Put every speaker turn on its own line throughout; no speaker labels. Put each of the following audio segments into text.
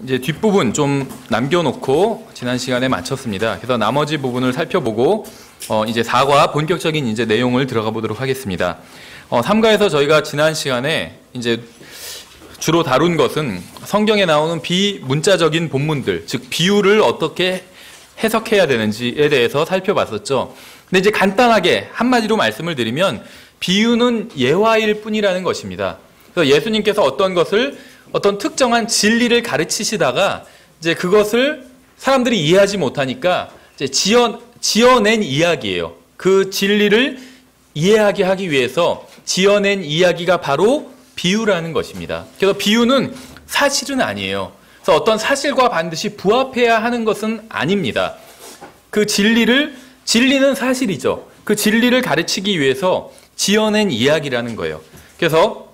이제 뒷부분 좀 남겨놓고 지난 시간에 마쳤습니다. 그래서 나머지 부분을 살펴보고 이제 4과 본격적인 이제 내용을 들어가 보도록 하겠습니다. 3과에서 저희가 지난 시간에 이제 주로 다룬 것은 성경에 나오는 비문자적인 본문들, 즉 비유를 어떻게 해석해야 되는지에 대해서 살펴봤었죠. 근데 이제 간단하게 한마디로 말씀을 드리면 비유는 예화일 뿐이라는 것입니다. 그래서 예수님께서 어떤 특정한 진리를 가르치시다가 이제 그것을 사람들이 이해하지 못하니까 이제 지어낸 이야기예요. 그 진리를 이해하게 하기 위해서 지어낸 이야기가 바로 비유라는 것입니다. 그래서 비유는 사실은 아니에요. 그래서 어떤 사실과 반드시 부합해야 하는 것은 아닙니다. 그 진리는 사실이죠. 그 진리를 가르치기 위해서 지어낸 이야기라는 거예요. 그래서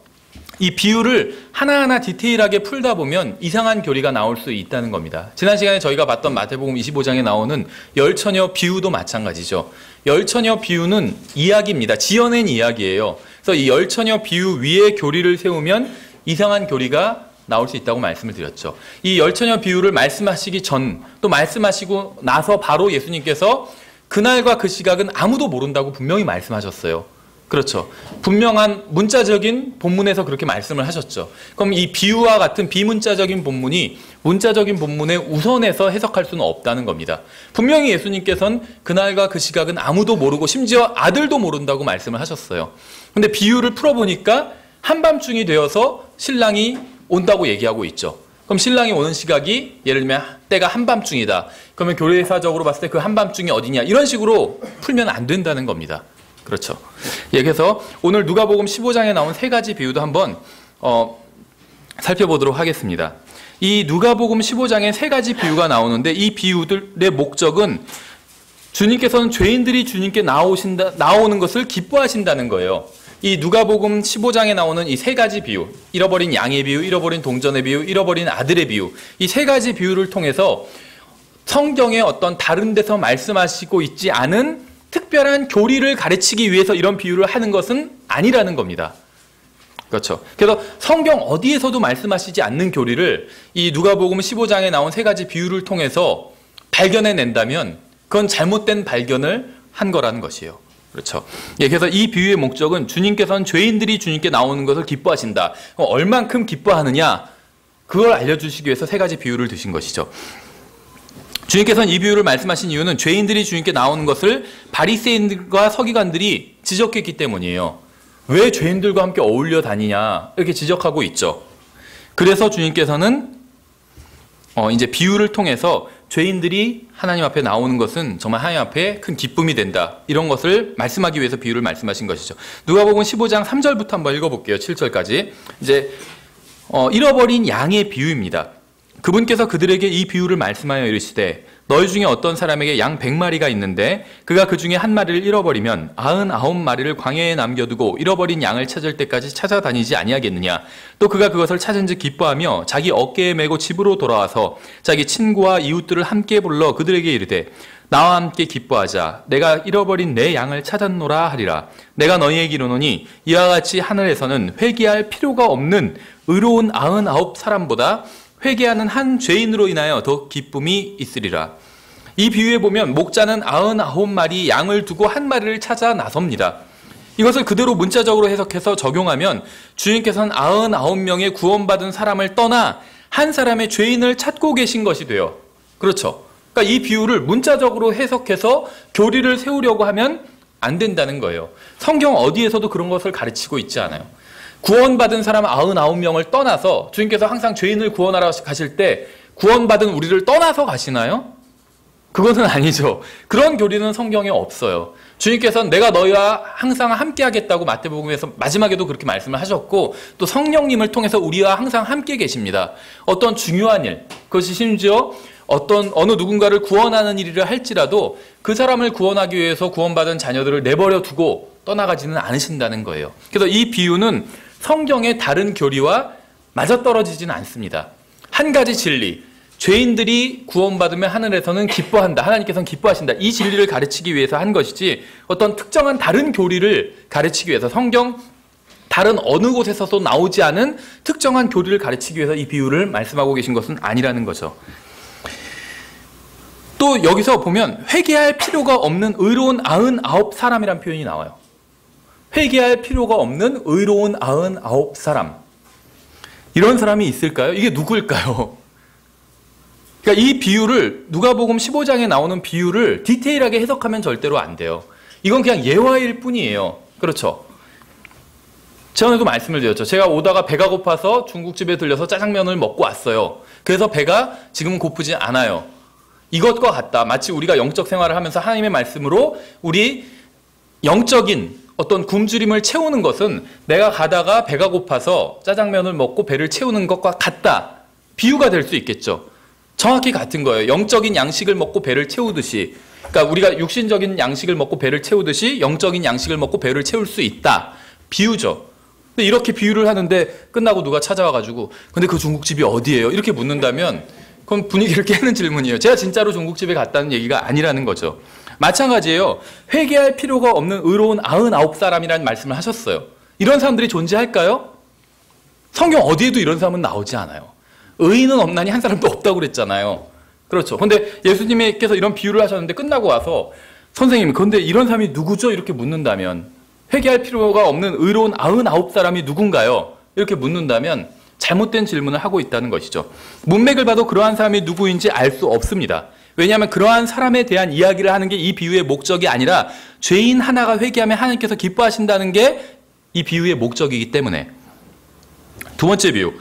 이 비유를 하나하나 디테일하게 풀다 보면 이상한 교리가 나올 수 있다는 겁니다. 지난 시간에 저희가 봤던 마태복음 25장에 나오는 열처녀 비유도 마찬가지죠. 열처녀 비유는 이야기입니다. 지어낸 이야기예요. 그래서 이 열처녀 비유 위에 교리를 세우면 이상한 교리가 나올 수 있다고 말씀을 드렸죠. 이 열처녀 비유를 말씀하시기 전, 또 말씀하시고 나서 바로 예수님께서 그날과 그 시각은 아무도 모른다고 분명히 말씀하셨어요. 그렇죠. 분명한 문자적인 본문에서 그렇게 말씀을 하셨죠. 그럼 이 비유와 같은 비문자적인 본문이 문자적인 본문에 우선해서 해석할 수는 없다는 겁니다. 분명히 예수님께서는 그날과 그 시각은 아무도 모르고 심지어 아들도 모른다고 말씀을 하셨어요. 근데 비유를 풀어보니까 한밤중이 되어서 신랑이 온다고 얘기하고 있죠. 그럼 신랑이 오는 시각이 예를 들면 때가 한밤중이다. 그러면 교회사적으로 봤을 때 그 한밤중이 어디냐. 이런 식으로 풀면 안 된다는 겁니다. 그렇죠. 예, 그래서 오늘 누가복음 15장에 나온 세 가지 비유도 한번 살펴보도록 하겠습니다. 이 누가복음 15장에 세 가지 비유가 나오는데 이 비유들의 목적은 주님께서는 죄인들이 주님께 나오는 것을 기뻐하신다는 거예요. 이 누가복음 15장에 나오는 이 세 가지 비유, 잃어버린 양의 비유, 잃어버린 동전의 비유, 잃어버린 아들의 비유, 이 세 가지 비유를 통해서 성경의 어떤 다른 데서 말씀하시고 있지 않은 특별한 교리를 가르치기 위해서 이런 비유를 하는 것은 아니라는 겁니다. 그렇죠. 그래서 성경 어디에서도 말씀하시지 않는 교리를 이 누가복음 15장에 나온 세 가지 비유를 통해서 발견해낸다면 그건 잘못된 발견을 한 거라는 것이에요. 그렇죠. 예, 그래서 이 비유의 목적은 주님께서는 죄인들이 주님께 나오는 것을 기뻐하신다. 얼만큼 기뻐하느냐? 그걸 알려주시기 위해서 세 가지 비유를 드신 것이죠. 주님께서는 이 비유를 말씀하신 이유는 죄인들이 주님께 나오는 것을 바리새인들과 서기관들이 지적했기 때문이에요. 왜 죄인들과 함께 어울려 다니냐 이렇게 지적하고 있죠. 그래서 주님께서는 이제 비유를 통해서 죄인들이 하나님 앞에 나오는 것은 정말 하나님 앞에 큰 기쁨이 된다. 이런 것을 말씀하기 위해서 비유를 말씀하신 것이죠. 누가복음 15장 3절부터 한번 읽어볼게요. 7절까지. 이제 잃어버린 양의 비유입니다. 그분께서 그들에게 이 비유를 말씀하여 이르시되 너희 중에 어떤 사람에게 양 100마리가 있는데 그가 그 중에 한 마리를 잃어버리면 99마리를 광야에 남겨두고 잃어버린 양을 찾을 때까지 찾아다니지 아니하겠느냐. 또 그가 그것을 찾은즉 기뻐하며 자기 어깨에 메고 집으로 돌아와서 자기 친구와 이웃들을 함께 불러 그들에게 이르되 나와 함께 기뻐하자. 내가 잃어버린 내 양을 찾았노라 하리라. 내가 너희에게 이르노니 이와 같이 하늘에서는 회개할 필요가 없는 의로운 99 사람보다 회개하는 한 죄인으로 인하여 더 기쁨이 있으리라. 이 비유에 보면 목자는 99마리 양을 두고 한 마리를 찾아 나섭니다. 이것을 그대로 문자적으로 해석해서 적용하면 주님께서는 99명의 구원받은 사람을 떠나 한 사람의 죄인을 찾고 계신 것이 돼요. 그렇죠. 그러니까 이 비유를 문자적으로 해석해서 교리를 세우려고 하면 안 된다는 거예요. 성경 어디에서도 그런 것을 가르치고 있지 않아요. 구원받은 사람 99명을 떠나서 주님께서 항상 죄인을 구원하러 가실 때 구원받은 우리를 떠나서 가시나요? 그것은 아니죠. 그런 교리는 성경에 없어요. 주님께서는 내가 너희와 항상 함께 하겠다고 마태복음에서 마지막에도 그렇게 말씀을 하셨고 또 성령님을 통해서 우리와 항상 함께 계십니다. 어떤 중요한 일, 그것이 심지어 어느 누군가를 구원하는 일이라 할지라도 그 사람을 구원하기 위해서 구원받은 자녀들을 내버려 두고 떠나가지는 않으신다는 거예요. 그래서 이 비유는 성경의 다른 교리와 맞아떨어지지는 않습니다. 한 가지 진리, 죄인들이 구원받으면 하늘에서는 기뻐한다. 하나님께서는 기뻐하신다. 이 진리를 가르치기 위해서 한 것이지 어떤 특정한 다른 교리를 가르치기 위해서 성경 다른 어느 곳에서도 나오지 않은 특정한 교리를 가르치기 위해서 이 비유를 말씀하고 계신 것은 아니라는 거죠. 또 여기서 보면 회개할 필요가 없는 의로운 99사람이라는 표현이 나와요. 회개할 필요가 없는 의로운 99사람. 이런 사람이 있을까요? 이게 누구일까요? 그러니까 이 비유를 누가복음 15장에 나오는 비유를 디테일하게 해석하면 절대로 안 돼요. 이건 그냥 예화일 뿐이에요. 그렇죠? 전에도 말씀을 드렸죠. 제가 오다가 배가 고파서 중국집에 들려서 짜장면을 먹고 왔어요. 그래서 배가 지금은 고프지 않아요. 이것과 같다. 마치 우리가 영적 생활을 하면서 하나님의 말씀으로 우리 영적인 어떤 굶주림을 채우는 것은 내가 가다가 배가 고파서 짜장면을 먹고 배를 채우는 것과 같다. 비유가 될 수 있겠죠. 정확히 같은 거예요. 영적인 양식을 먹고 배를 채우듯이, 그러니까 우리가 육신적인 양식을 먹고 배를 채우듯이 영적인 양식을 먹고 배를 채울 수 있다. 비유죠. 근데 이렇게 비유를 하는데 끝나고 누가 찾아와가지고 근데 그 중국집이 어디예요? 이렇게 묻는다면 그건 분위기를 깨는 질문이에요. 제가 진짜로 중국집에 갔다는 얘기가 아니라는 거죠. 마찬가지예요. 회개할 필요가 없는 의로운 99사람이라는 말씀을 하셨어요. 이런 사람들이 존재할까요? 성경 어디에도 이런 사람은 나오지 않아요. 의인은 없나니 한 사람도 없다고 그랬잖아요. 그렇죠. 근데 예수님께서 이런 비유를 하셨는데 끝나고 와서 선생님, 그런데 이런 사람이 누구죠? 이렇게 묻는다면, 회개할 필요가 없는 의로운 99사람이 누군가요? 이렇게 묻는다면 잘못된 질문을 하고 있다는 것이죠. 문맥을 봐도 그러한 사람이 누구인지 알 수 없습니다. 왜냐하면 그러한 사람에 대한 이야기를 하는 게 이 비유의 목적이 아니라 죄인 하나가 회개하면 하나님께서 기뻐하신다는 게 이 비유의 목적이기 때문에. 두 번째 비유.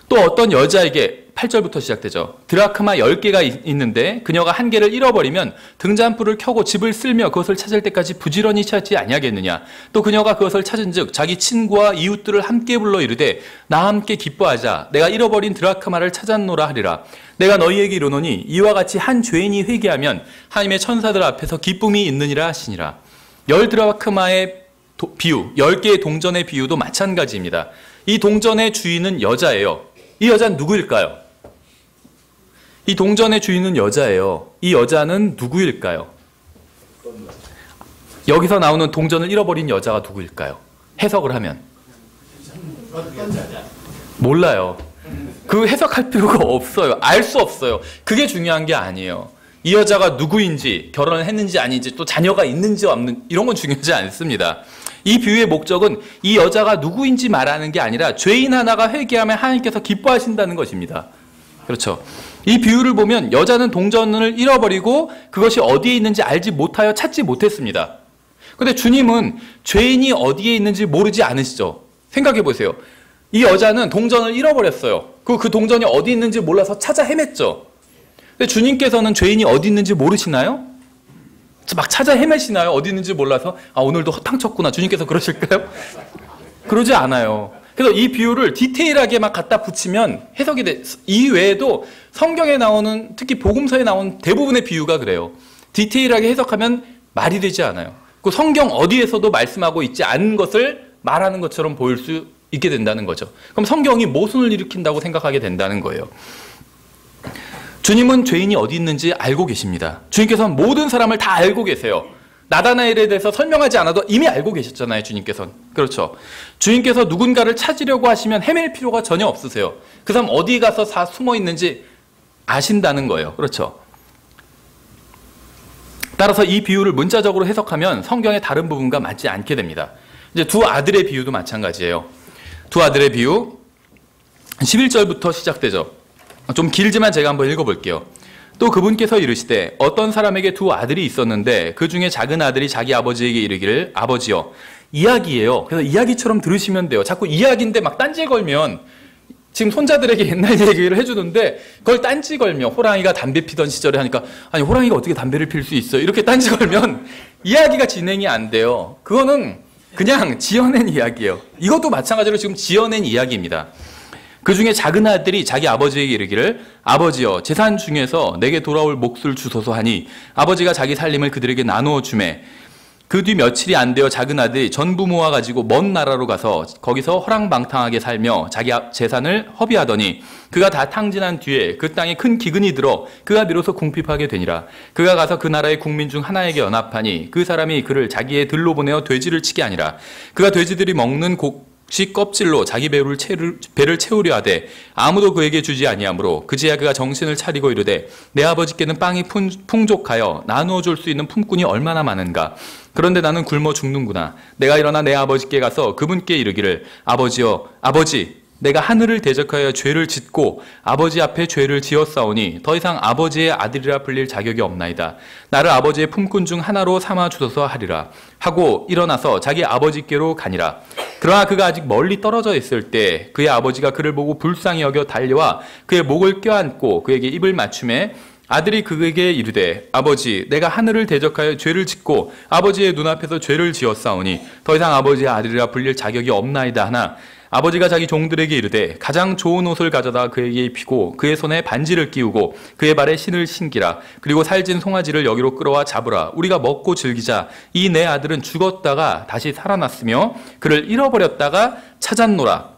또 어떤 여자에게 8절부터 시작되죠. 드라크마 10개가 있는데 그녀가 한 개를 잃어버리면 등잔불을 켜고 집을 쓸며 그것을 찾을 때까지 부지런히 찾지 아니하겠느냐. 또 그녀가 그것을 찾은즉 자기 친구와 이웃들을 함께 불러 이르되 나 함께 기뻐하자. 내가 잃어버린 드라크마를 찾았노라 하리라. 내가 너희에게 이르노니 이와 같이 한 죄인이 회개하면 하나님의 천사들 앞에서 기쁨이 있느니라 하시니라. 10드라크마의 비유, 10개의 동전의 비유도 마찬가지입니다. 이 동전의 주인은 여자예요. 이 여자는 누구일까요? 이 동전의 주인은 여자예요. 이 여자는 누구일까요? 여기서 나오는 동전을 잃어버린 여자가 누구일까요? 해석을 하면. 몰라요. 그 해석할 필요가 없어요. 알 수 없어요. 그게 중요한 게 아니에요. 이 여자가 누구인지, 결혼을 했는지 아닌지, 또 자녀가 있는지 없는, 이런 건 중요하지 않습니다. 이 비유의 목적은 이 여자가 누구인지 말하는 게 아니라 죄인 하나가 회개하면 하나님께서 기뻐하신다는 것입니다. 그렇죠. 이 비유를 보면 여자는 동전을 잃어버리고 그것이 어디에 있는지 알지 못하여 찾지 못했습니다. 그런데 주님은 죄인이 어디에 있는지 모르지 않으시죠? 생각해 보세요. 이 여자는 동전을 잃어버렸어요. 그 동전이 어디 있는지 몰라서 찾아 헤맸죠. 근데 주님께서는 죄인이 어디 있는지 모르시나요? 막 찾아 헤매시나요? 어디 있는지 몰라서 아 오늘도 허탕쳤구나. 주님께서 그러실까요? 그러지 않아요. 그래서 이 비유를 디테일하게 막 갖다 붙이면 해석이 돼. 이 외에도 성경에 나오는, 특히 복음서에 나온 대부분의 비유가 그래요. 디테일하게 해석하면 말이 되지 않아요. 그 성경 어디에서도 말씀하고 있지 않은 것을 말하는 것처럼 보일 수 있게 된다는 거죠. 그럼 성경이 모순을 일으킨다고 생각하게 된다는 거예요. 주님은 죄인이 어디 있는지 알고 계십니다. 주님께서는 모든 사람을 다 알고 계세요. 나다나엘에 대해서 설명하지 않아도 이미 알고 계셨잖아요, 주님께서는. 그렇죠. 주님께서 누군가를 찾으려고 하시면 헤맬 필요가 전혀 없으세요. 그 사람 어디 가서 다 숨어 있는지 아신다는 거예요. 그렇죠. 따라서 이 비유를 문자적으로 해석하면 성경의 다른 부분과 맞지 않게 됩니다. 이제 두 아들의 비유도 마찬가지예요. 두 아들의 비유 11절부터 시작되죠. 좀 길지만 제가 한번 읽어볼게요. 또 그분께서 이르시되 어떤 사람에게 두 아들이 있었는데 그 중에 작은 아들이 자기 아버지에게 이르기를 아버지여. 이야기예요. 그래서 이야기처럼 들으시면 돼요. 자꾸 이야기인데 막 딴지 걸면, 지금 손자들에게 옛날 얘기를 해주는데 그걸 딴지 걸며, 호랑이가 담배 피던 시절에 하니까 아니 호랑이가 어떻게 담배를 필 수 있어요? 이렇게 딴지 걸면 이야기가 진행이 안 돼요. 그거는 그냥 지어낸 이야기예요. 이것도 마찬가지로 지금 지어낸 이야기입니다. 그 중에 작은 아들이 자기 아버지에게 이르기를 아버지여 재산 중에서 내게 돌아올 몫을 주소서 하니 아버지가 자기 살림을 그들에게 나누어 주매 그 뒤 며칠이 안 되어 작은 아들이 전부 모아가지고 먼 나라로 가서 거기서 허랑방탕하게 살며 자기 재산을 허비하더니 그가 다 탕진한 뒤에 그 땅에 큰 기근이 들어 그가 비로소 궁핍하게 되니라. 그가 가서 그 나라의 국민 중 하나에게 연합하니 그 사람이 그를 자기의 들로 보내어 돼지를 치게 하니라. 그가 돼지들이 먹는 껍질로 자기 배를 채우려 하되 아무도 그에게 주지 아니하므로 그제야 그가 정신을 차리고 이르되 내 아버지께는 빵이 풍족하여 나누어 줄 수 있는 품꾼이 얼마나 많은가. 그런데 나는 굶어 죽는구나. 내가 일어나 내 아버지께 가서 그분께 이르기를 아버지여, 아버지, 내가 하늘을 대적하여 죄를 짓고 아버지 앞에 죄를 지었사오니 더 이상 아버지의 아들이라 불릴 자격이 없나이다. 나를 아버지의 품꾼 중 하나로 삼아 주소서 하리라 하고 일어나서 자기 아버지께로 가니라. 그러나 그가 아직 멀리 떨어져 있을 때 그의 아버지가 그를 보고 불쌍히 여겨 달려와 그의 목을 껴안고 그에게 입을 맞추매 아들이 그에게 이르되 아버지, 내가 하늘을 대적하여 죄를 짓고 아버지의 눈앞에서 죄를 지었사오니 더 이상 아버지의 아들이라 불릴 자격이 없나이다 하나 아버지가 자기 종들에게 이르되 가장 좋은 옷을 가져다 그에게 입히고 그의 손에 반지를 끼우고 그의 발에 신을 신기라. 그리고 살진 송아지를 여기로 끌어와 잡으라. 우리가 먹고 즐기자. 이 내 아들은 죽었다가 다시 살아났으며 그를 잃어버렸다가 찾았노라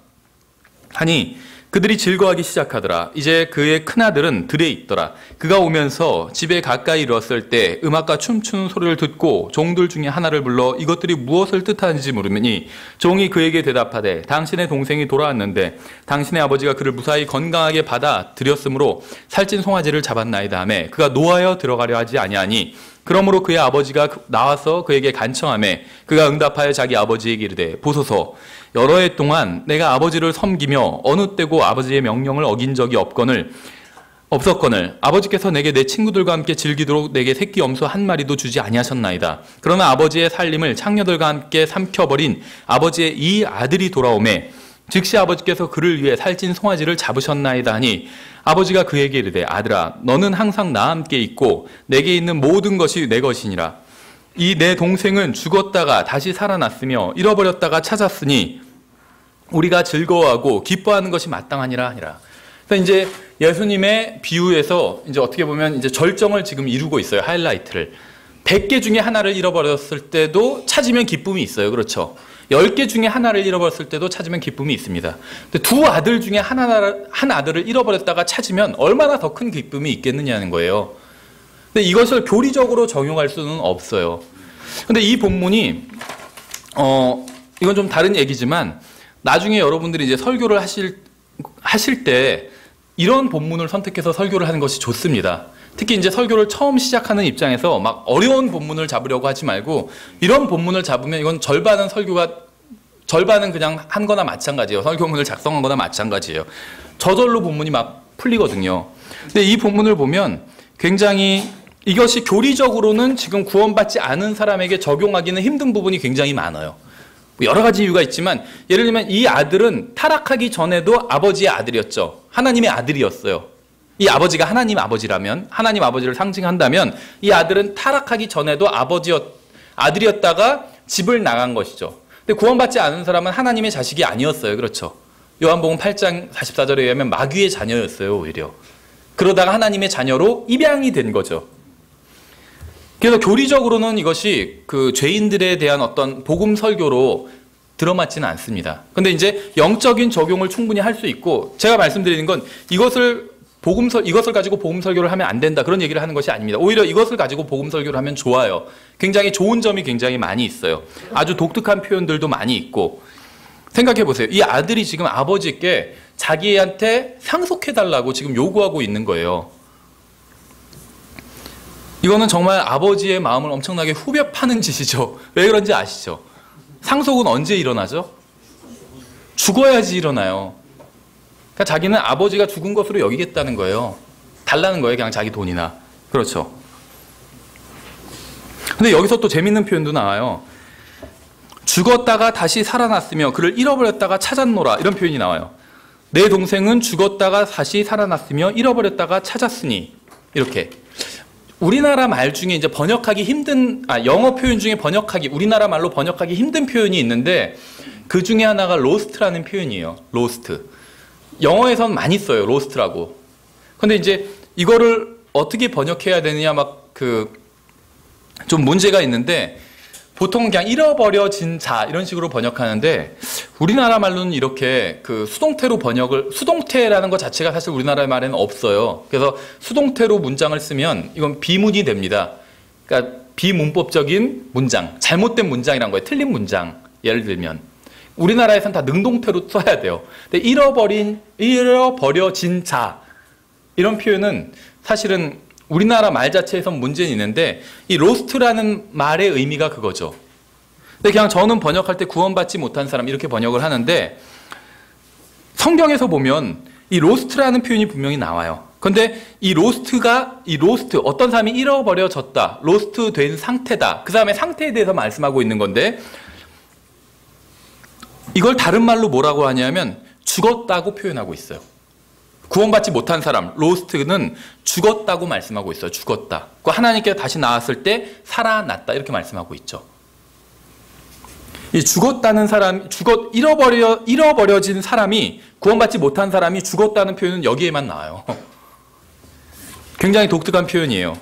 하니 그들이 즐거워하기 시작하더라. 이제 그의 큰아들은 들에 있더라. 그가 오면서 집에 가까이 이르렀을 때 음악과 춤추는 소리를 듣고 종들 중에 하나를 불러 이것들이 무엇을 뜻하는지 물으니 종이 그에게 대답하되 당신의 동생이 돌아왔는데 당신의 아버지가 그를 무사히 건강하게 받아 들였으므로 살찐 송아지를 잡았나이다 하매 그가 노하여 들어가려 하지 아니하니 그러므로 그의 아버지가 나와서 그에게 간청하매 그가 응답하여 자기 아버지에게 이르되 보소서 여러 해 동안 내가 아버지를 섬기며 어느 때고 아버지의 명령을 어긴 적이 없었거늘 아버지께서 내게 내 친구들과 함께 즐기도록 내게 새끼 염소 한 마리도 주지 아니하셨나이다. 그러나 아버지의 살림을 창녀들과 함께 삼켜버린 아버지의 이 아들이 돌아오매 즉시 아버지께서 그를 위해 살찐 송아지를 잡으셨나이다 하니 아버지가 그에게 이르되 아들아 너는 항상 나와 함께 있고 내게 있는 모든 것이 내 것이니라. 이 내 동생은 죽었다가 다시 살아났으며 잃어버렸다가 찾았으니 우리가 즐거워하고 기뻐하는 것이 마땅하니라 하니라. 그래서 이제 예수님의 비유에서 이제 어떻게 보면 이제 절정을 지금 이루고 있어요. 하이라이트를. 100개 중에 하나를 잃어버렸을 때도 찾으면 기쁨이 있어요. 그렇죠? 10개 중에 하나를 잃어버렸을 때도 찾으면 기쁨이 있습니다. 근데 두 아들 중에 한 아들을 잃어버렸다가 찾으면 얼마나 더 큰 기쁨이 있겠느냐는 거예요. 근데 이것을 교리적으로 적용할 수는 없어요. 근데 이 본문이 이건 좀 다른 얘기지만 나중에 여러분들이 이제 설교를 하실 때 이런 본문을 선택해서 설교를 하는 것이 좋습니다. 특히 이제 설교를 처음 시작하는 입장에서 막 어려운 본문을 잡으려고 하지 말고 이런 본문을 잡으면 이건 절반은 그냥 한 거나 마찬가지예요. 설교문을 작성한 거나 마찬가지예요. 저절로 본문이 막 풀리거든요. 근데 이 본문을 보면 굉장히 이것이 교리적으로는 지금 구원받지 않은 사람에게 적용하기는 힘든 부분이 굉장히 많아요. 여러 가지 이유가 있지만 예를 들면 이 아들은 타락하기 전에도 아버지의 아들이었죠. 하나님의 아들이었어요. 이 아버지가 하나님 아버지라면, 하나님 아버지를 상징한다면 이 아들은 타락하기 전에도 아들이었다가 집을 나간 것이죠. 근데 구원받지 않은 사람은 하나님의 자식이 아니었어요. 그렇죠? 요한복음 8장 44절에 의하면 마귀의 자녀였어요. 오히려. 그러다가 하나님의 자녀로 입양이 된 거죠. 그래서 교리적으로는 이것이 그 죄인들에 대한 어떤 복음 설교로 들어맞지는 않습니다. 근데 이제 영적인 적용을 충분히 할 수 있고 제가 말씀드리는 건 이것을 가지고 복음 설교를 하면 안 된다 그런 얘기를 하는 것이 아닙니다. 오히려 이것을 가지고 복음 설교를 하면 좋아요. 굉장히 좋은 점이 굉장히 많이 있어요. 아주 독특한 표현들도 많이 있고 생각해 보세요. 이 아들이 지금 아버지께 자기한테 상속해달라고 지금 요구하고 있는 거예요. 이거는 정말 아버지의 마음을 엄청나게 후벼 파는 짓이죠. 왜 그런지 아시죠? 상속은 언제 일어나죠? 죽어야지 일어나요. 그러니까 자기는 아버지가 죽은 것으로 여기겠다는 거예요. 달라는 거예요. 그냥 자기 돈이나. 그렇죠. 근데 여기서 또 재밌는 표현도 나와요. 죽었다가 다시 살아났으며 그를 잃어버렸다가 찾았노라. 이런 표현이 나와요. 내 동생은 죽었다가 다시 살아났으며 잃어버렸다가 찾았으니. 이렇게. 우리나라 말 중에 이제 번역하기 힘든, 영어 표현 중에 우리나라 말로 번역하기 힘든 표현이 있는데 그 중에 하나가 로스트라는 표현이에요. 로스트. 영어에선 많이 써요. 로스트라고. 근데 이제 이거를 어떻게 번역해야 되느냐 좀 문제가 있는데 보통 그냥 잃어버려진 자 이런 식으로 번역하는데 우리나라 말로는 이렇게 수동태라는 것 자체가 사실 우리나라 말에는 없어요. 그래서 수동태로 문장을 쓰면 이건 비문이 됩니다. 그러니까 비문법적인 문장, 잘못된 문장이란 거예요. 틀린 문장. 예를 들면 우리나라에선 다 능동태로 써야 돼요. 근데 잃어버려진 자 이런 표현은 사실은 우리나라 말 자체에선 문제는 있는데 이 lost라는 말의 의미가 그거죠. 근데 그냥 저는 번역할 때 구원받지 못한 사람 이렇게 번역을 하는데 성경에서 보면 이 lost라는 표현이 분명히 나와요. 근데 이 lost 어떤 사람이 잃어버려졌다, lost 된 상태다. 그 사람의 상태에 대해서 말씀하고 있는 건데 이걸 다른 말로 뭐라고 하냐면 죽었다고 표현하고 있어요. 구원받지 못한 사람, lost는 죽었다고 말씀하고 있어요. 죽었다. 하나님께서 다시 나왔을 때 살아났다 이렇게 말씀하고 있죠. 이 죽었다는 사람, 잃어버려진 사람이, 구원받지 못한 사람이 죽었다는 표현은 여기에만 나와요. 굉장히 독특한 표현이에요.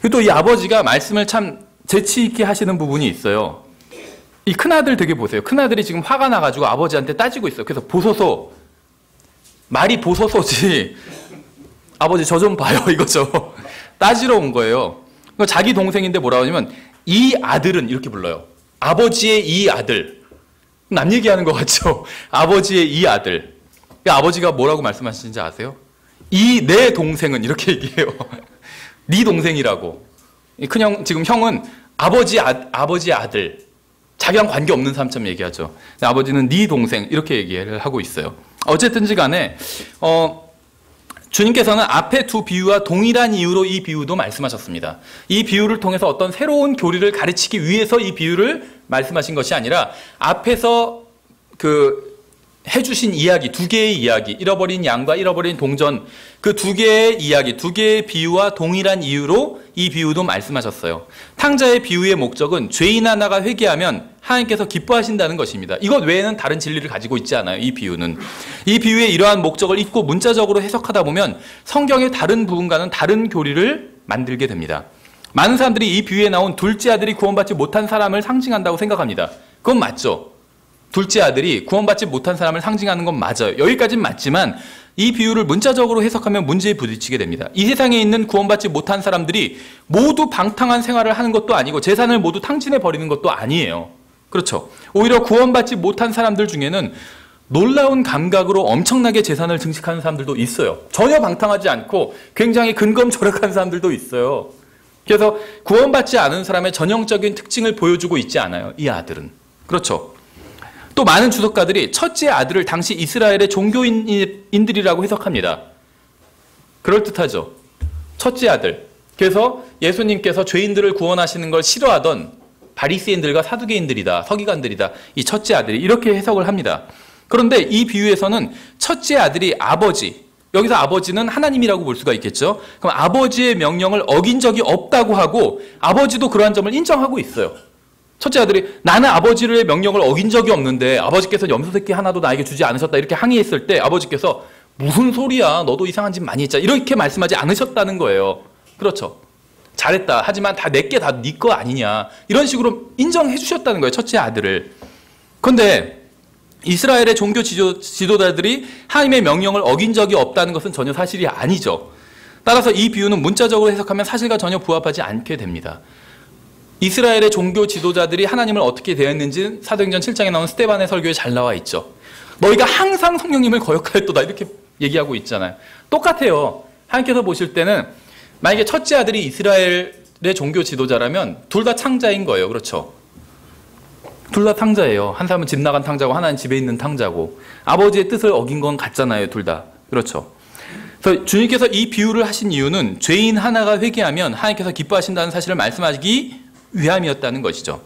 그리고 또 이 아버지가 말씀을 참 재치 있게 하시는 부분이 있어요. 이 큰아들 되게 보세요. 큰아들이 지금 화가 나가지고 아버지한테 따지고 있어요. 그래서 보소서, 말이 보소서지 아버지 저 좀 봐요 이거죠. 따지러 온 거예요. 자기 동생인데 뭐라고 하냐면 이 아들은 이렇게 불러요. 아버지의 이 아들. 남 얘기하는 것 같죠. 아버지의 이 아들. 아버지가 뭐라고 말씀하시는지 아세요? 이 내 동생은 이렇게 얘기해요. 네 동생이라고. 그냥 지금 형은 아버지의 아들. 자기랑 관계없는 사람처럼 얘기하죠. 아버지는 네 동생 이렇게 얘기를 하고 있어요. 어쨌든지 간에 주님께서는 앞에 두 비유와 동일한 이유로 이 비유도 말씀하셨습니다. 이 비유를 통해서 어떤 새로운 교리를 가르치기 위해서 이 비유를 말씀하신 것이 아니라 앞에서 해주신 이야기, 두 개의 이야기, 잃어버린 양과 잃어버린 동전, 그 두 개의 이야기, 두 개의 비유와 동일한 이유로 이 비유도 말씀하셨어요. 탕자의 비유의 목적은 죄인 하나가 회개하면 하나님께서 기뻐하신다는 것입니다. 이것 외에는 다른 진리를 가지고 있지 않아요, 이 비유는. 이 비유의 이러한 목적을 잊고 문자적으로 해석하다 보면 성경의 다른 부분과는 다른 교리를 만들게 됩니다. 많은 사람들이 이 비유에 나온 둘째 아들이 구원받지 못한 사람을 상징한다고 생각합니다. 그건 맞죠. 둘째 아들이 구원받지 못한 사람을 상징하는 건 맞아요. 여기까지는 맞지만 이 비유를 문자적으로 해석하면 문제에 부딪히게 됩니다. 이 세상에 있는 구원받지 못한 사람들이 모두 방탕한 생활을 하는 것도 아니고 재산을 모두 탕진해 버리는 것도 아니에요. 그렇죠. 오히려 구원받지 못한 사람들 중에는 놀라운 감각으로 엄청나게 재산을 증식하는 사람들도 있어요. 전혀 방탕하지 않고 굉장히 근검절약한 사람들도 있어요. 그래서 구원받지 않은 사람의 전형적인 특징을 보여주고 있지 않아요, 이 아들은. 그렇죠. 또 많은 주석가들이 첫째 아들을 당시 이스라엘의 종교인들이라고 해석합니다. 그럴듯하죠. 첫째 아들. 그래서 예수님께서 죄인들을 구원하시는 걸 싫어하던 바리새인들과 사두개인들이다, 서기관들이다, 이 첫째 아들이 이렇게 해석을 합니다. 그런데 이 비유에서는 첫째 아들이 아버지, 여기서 아버지는 하나님이라고 볼 수가 있겠죠. 그럼 아버지의 명령을 어긴 적이 없다고 하고 아버지도 그러한 점을 인정하고 있어요. 첫째 아들이 나는 아버지의 명령을 어긴 적이 없는데 아버지께서 염소새끼 하나도 나에게 주지 않으셨다 이렇게 항의했을 때 아버지께서 무슨 소리야, 너도 이상한 짓 많이 했잖아 이렇게 말씀하지 않으셨다는 거예요. 그렇죠. 잘했다. 하지만 다 내게 다 네 거 아니냐 이런 식으로 인정해 주셨다는 거예요, 첫째 아들을. 그런데 이스라엘의 종교 지도자들이 하나님의 명령을 어긴 적이 없다는 것은 전혀 사실이 아니죠. 따라서 이 비유는 문자적으로 해석하면 사실과 전혀 부합하지 않게 됩니다. 이스라엘의 종교 지도자들이 하나님을 어떻게 대했는지 사도행전 7장에 나온 스데반의 설교에 잘 나와 있죠. 너희가 항상 성령님을 거역하였도다 이렇게 얘기하고 있잖아요. 똑같아요. 하나님께서 보실 때는 만약에 첫째 아들이 이스라엘의 종교 지도자라면 둘 다 탕자인 거예요. 그렇죠. 둘 다 탕자예요. 한 사람은 집 나간 탕자고 하나는 집에 있는 탕자고 아버지의 뜻을 어긴 건 같잖아요. 둘 다. 그렇죠. 그래서 주님께서 이 비유를 하신 이유는 죄인 하나가 회개하면 하나님께서 기뻐하신다는 사실을 말씀하기 위함이었다는 것이죠.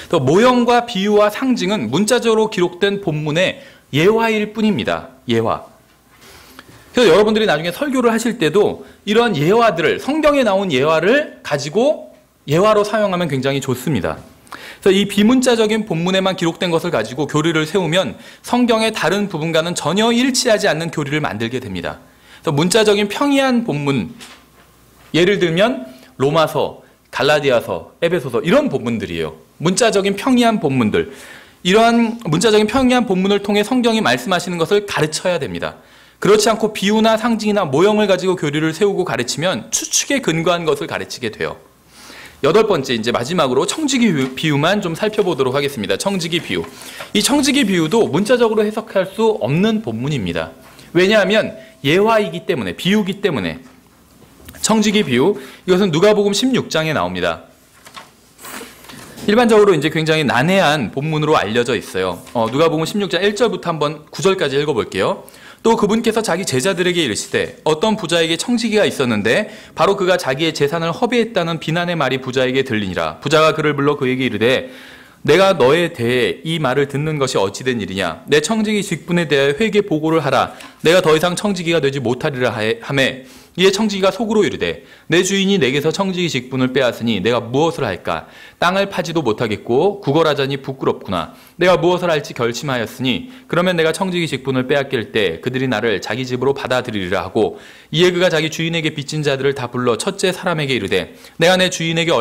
또 모형과 비유와 상징은 문자적으로 기록된 본문의 예화일 뿐입니다. 예화. 그래서 여러분들이 나중에 설교를 하실 때도 이런 예화들을, 성경에 나온 예화를 가지고 예화로 사용하면 굉장히 좋습니다. 그래서 이 비문자적인 본문에만 기록된 것을 가지고 교리를 세우면 성경의 다른 부분과는 전혀 일치하지 않는 교리를 만들게 됩니다. 그래서 문자적인 평이한 본문, 예를 들면 로마서, 갈라디아서, 에베소서 이런 본문들이에요. 문자적인 평이한 본문들. 이러한 문자적인 평이한 본문을 통해 성경이 말씀하시는 것을 가르쳐야 됩니다. 그렇지 않고 비유나 상징이나 모형을 가지고 교리를 세우고 가르치면 추측에 근거한 것을 가르치게 돼요. 8번째 이제 마지막으로 청지기 비유만 좀 살펴보도록 하겠습니다. 청지기 비유. 이 청지기 비유도 문자적으로 해석할 수 없는 본문입니다. 왜냐하면 예화이기 때문에, 비유기 때문에. 청지기 비유, 이것은 누가복음 16장에 나옵니다. 일반적으로 이제 굉장히 난해한 본문으로 알려져 있어요. 누가복음 16장 1절부터 한번 9절까지 읽어볼게요. 또 그분께서 자기 제자들에게 이르시되 어떤 부자에게 청지기가 있었는데 바로 그가 자기의 재산을 허비했다는 비난의 말이 부자에게 들리니라. 부자가 그를 불러 그에게 이르되 내가 너에 대해 이 말을 듣는 것이 어찌된 일이냐. 내 청지기 직분에 대하여 회개 보고를 하라. 내가 더 이상 청지기가 되지 못하리라 하매 이에 청지기가 속으로 이르되 내 주인이 내게서 청지기 직분을 빼앗으니 내가 무엇을 할까. 땅을 파지도 못하겠고 구걸하자니 부끄럽구나. 내가 무엇을 할지 결심하였으니 그러면 내가 청지기 직분을 빼앗길 때 그들이 나를 자기 집으로 받아들이리라 하고 이에 그가 자기 주인에게 빚진 자들을 다 불러 첫째 사람에게 이르되 내가 내 주인에게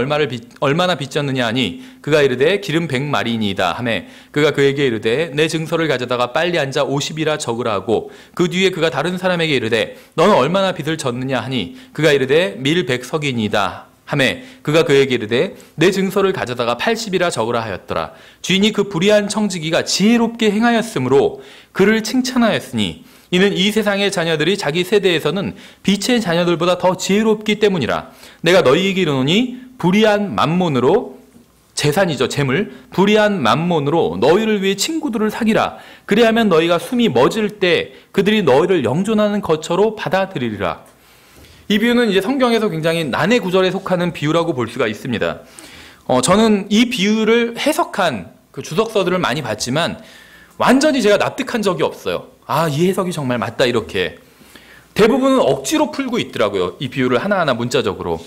얼마나 빚졌느냐 하니 그가 이르되 기름 100마리니이다 하매 그가 그에게 이르되 내 증서를 가져다가 빨리 앉아 50이라 적으라 하고 그 뒤에 그가 다른 사람에게 이르되 너는 얼마나 빚을 졌느냐 하니 그가 이르되 밀 100석이니이다 하매 그가 그에게 이르되 내 증서를 가져다가 80이라 적으라 하였더라. 주인이 그 불의한 청지기가 지혜롭게 행하였으므로 그를 칭찬하였으니 이는 이 세상의 자녀들이 자기 세대에서는 빛의 자녀들보다 더 지혜롭기 때문이라. 내가 너희에게 이르노니 불의한 만몬으로, 재산이죠, 재물, 불의한 만몬으로 너희를 위해 친구들을 사귀라. 그리하면 너희가 숨이 멎을 때 그들이 너희를 영존하는 거처로 받아들이리라. 이 비유는 이제 성경에서 굉장히 난해 구절에 속하는 비유라고 볼 수가 있습니다. 저는 이 비유를 해석한 그 주석서들을 많이 봤지만 완전히 제가 납득한 적이 없어요. 아, 이 해석이 정말 맞다, 이렇게. 대부분은 억지로 풀고 있더라고요. 이 비유를 하나하나 문자적으로.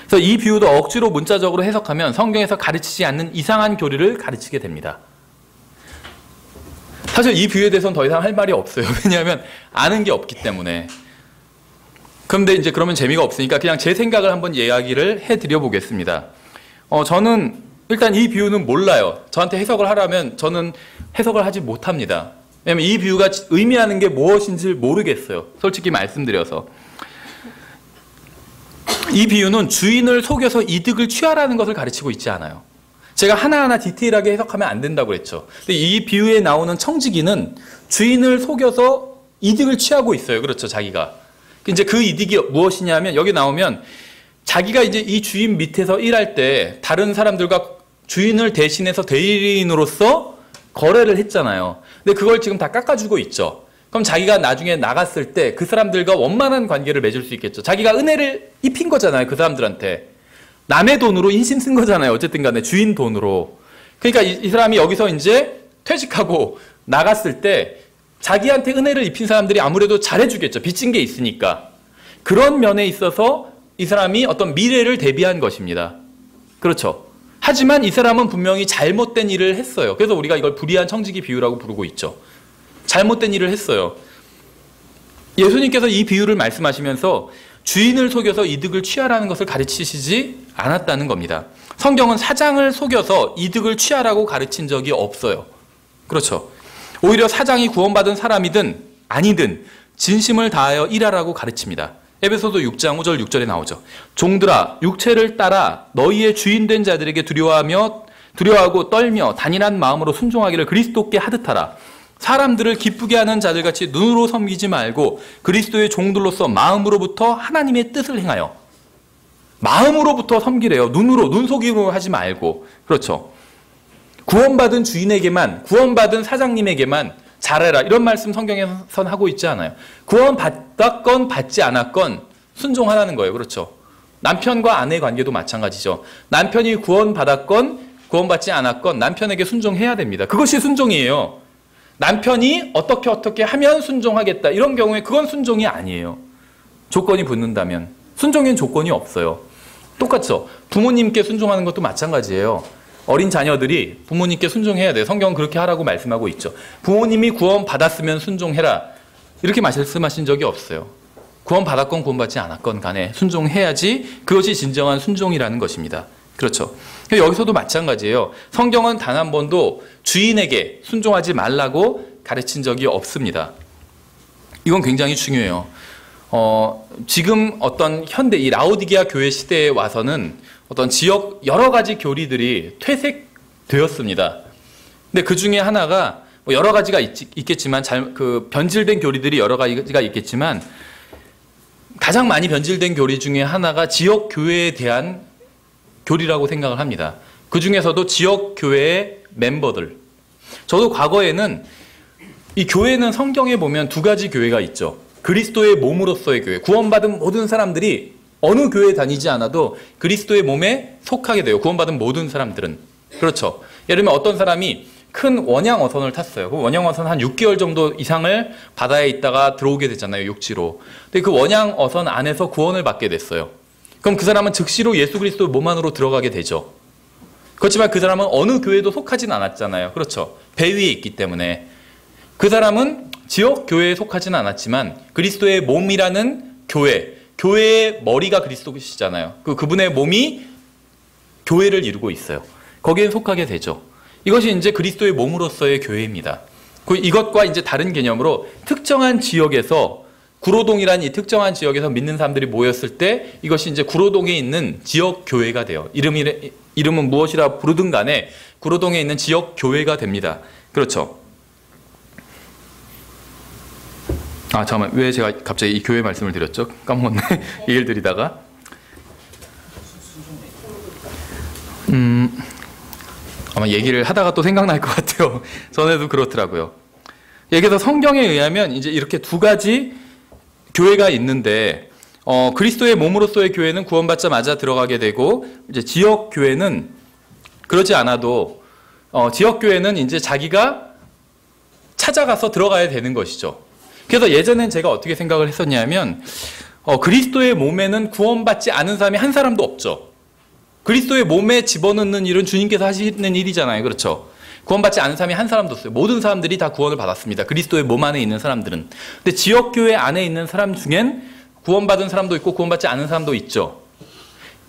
그래서 이 비유도 억지로 문자적으로 해석하면 성경에서 가르치지 않는 이상한 교리를 가르치게 됩니다. 사실 이 비유에 대해서는 더 이상 할 말이 없어요. 왜냐하면 아는 게 없기 때문에. 그런데 이제 그러면 재미가 없으니까 그냥 제 생각을 한번 이야기를 해드려 보겠습니다. 저는 일단 이 비유는 몰라요. 저한테 해석을 하라면 저는 해석을 하지 못합니다. 왜냐하면 이 비유가 의미하는 게 무엇인지 모르겠어요. 솔직히 말씀드려서. 이 비유는 주인을 속여서 이득을 취하라는 것을 가르치고 있지 않아요. 제가 하나하나 디테일하게 해석하면 안 된다고 그랬죠. 근데 이 비유에 나오는 청지기는 주인을 속여서 이득을 취하고 있어요. 그렇죠, 자기가. 이제 그 이득이 무엇이냐면 여기 나오면 자기가 이제 이 주인 밑에서 일할 때 다른 사람들과 주인을 대신해서 대리인으로서 거래를 했잖아요. 근데 그걸 지금 다 깎아주고 있죠. 그럼 자기가 나중에 나갔을 때 그 사람들과 원만한 관계를 맺을 수 있겠죠. 자기가 은혜를 입힌 거잖아요, 그 사람들한테. 남의 돈으로 인심 쓴 거잖아요, 어쨌든 간에 주인 돈으로. 그러니까 이 사람이 여기서 이제 퇴직하고 나갔을 때 자기한테 은혜를 입힌 사람들이 아무래도 잘해주겠죠. 빚진 게 있으니까. 그런 면에 있어서 이 사람이 어떤 미래를 대비한 것입니다. 그렇죠. 하지만 이 사람은 분명히 잘못된 일을 했어요. 그래서 우리가 이걸 불의한 청지기 비유라고 부르고 있죠. 잘못된 일을 했어요. 예수님께서 이 비유를 말씀하시면서 주인을 속여서 이득을 취하라는 것을 가르치시지 않았다는 겁니다. 성경은 사장을 속여서 이득을 취하라고 가르친 적이 없어요. 그렇죠. 오히려 사장이 구원받은 사람이든 아니든 진심을 다하여 일하라고 가르칩니다. 에베소서 6장 5절 6절에 나오죠. 종들아 육체를 따라 너희의 주인된 자들에게 두려워하고 떨며 단일한 마음으로 순종하기를 그리스도께 하듯 하라. 사람들을 기쁘게 하는 자들같이 눈으로 섬기지 말고 그리스도의 종들로서 마음으로부터 하나님의 뜻을 행하여. 마음으로부터 섬기래요. 눈속임으로 하지 말고. 그렇죠. 구원받은 주인에게만, 구원받은 사장님에게만 잘해라. 이런 말씀 성경에선 하고 있지 않아요. 구원받았건 받지 않았건 순종하라는 거예요. 그렇죠. 남편과 아내의 관계도 마찬가지죠. 남편이 구원받았건 구원받지 않았건 남편에게 순종해야 됩니다. 그것이 순종이에요. 남편이 어떻게 하면 순종하겠다. 이런 경우에 그건 순종이 아니에요. 조건이 붙는다면. 순종엔 조건이 없어요. 똑같죠. 부모님께 순종하는 것도 마찬가지예요. 어린 자녀들이 부모님께 순종해야 돼요. 성경은 그렇게 하라고 말씀하고 있죠. 부모님이 구원받았으면 순종해라. 이렇게 말씀하신 적이 없어요. 구원받았건 구원받지 않았건 간에 순종해야지 그것이 진정한 순종이라는 것입니다. 그렇죠. 여기서도 마찬가지예요. 성경은 단 한 번도 주인에게 순종하지 말라고 가르친 적이 없습니다. 이건 굉장히 중요해요. 지금 어떤 현대 이 라오디게아 교회 시대에 와서는 어떤 지역 여러 가지 교리들이 퇴색되었습니다. 근데 그 중에 하나가 뭐 여러 가지가 있겠지만 변질된 교리들이 여러 가지가 있겠지만 가장 많이 변질된 교리 중에 하나가 지역 교회에 대한 교리라고 생각을 합니다. 그 중에서도 지역 교회의 멤버들. 저도 과거에는 이 교회는 성경에 보면 두 가지 교회가 있죠. 그리스도의 몸으로서의 교회. 구원받은 모든 사람들이 어느 교회에 다니지 않아도 그리스도의 몸에 속하게 돼요. 구원받은 모든 사람들은. 그렇죠. 예를 들면 어떤 사람이 큰 원양 어선을 탔어요. 그 원양 어선 한 6개월 정도 이상을 바다에 있다가 들어오게 되잖아요. 육지로. 근데 그 원양 어선 안에서 구원을 받게 됐어요. 그럼 그 사람은 즉시로 예수 그리스도 몸 안으로 들어가게 되죠. 그렇지만 그 사람은 어느 교회도 속하진 않았잖아요. 그렇죠. 배 위에 있기 때문에. 그 사람은 지역 교회에 속하지는 않았지만 그리스도의 몸이라는 교회의 머리가 그리스도시잖아요. 그분의 몸이 교회를 이루고 있어요. 거기에 속하게 되죠. 이것이 이제 그리스도의 몸으로서의 교회입니다. 이것과 이제 다른 개념으로 특정한 지역에서 구로동이라는 이 특정한 지역에서 믿는 사람들이 모였을 때 이것이 이제 구로동에 있는 지역 교회가 돼요. 이름은 무엇이라 부르든 간에 구로동에 있는 지역 교회가 됩니다. 그렇죠. 잠깐만. 왜 제가 갑자기 이 교회 말씀을 드렸죠? 까먹었네. 얘기를 드리다가. 아마 얘기를 하다가 또 생각날 것 같아요. 전에도 그렇더라고요. 여기서 성경에 의하면 이제 이렇게 두 가지 교회가 있는데, 그리스도의 몸으로서의 교회는 구원받자마자 들어가게 되고, 이제 지역 교회는 그러지 않아도, 지역 교회는 이제 자기가 찾아가서 들어가야 되는 것이죠. 그래서 예전엔 제가 어떻게 생각을 했었냐면, 그리스도의 몸에는 구원받지 않은 사람이 한 사람도 없죠. 그리스도의 몸에 집어넣는 일은 주님께서 하시는 일이잖아요. 그렇죠? 구원받지 않은 사람이 한 사람도 없어요. 모든 사람들이 다 구원을 받았습니다. 그리스도의 몸 안에 있는 사람들은. 근데 지역교회 안에 있는 사람 중엔 구원받은 사람도 있고 구원받지 않은 사람도 있죠.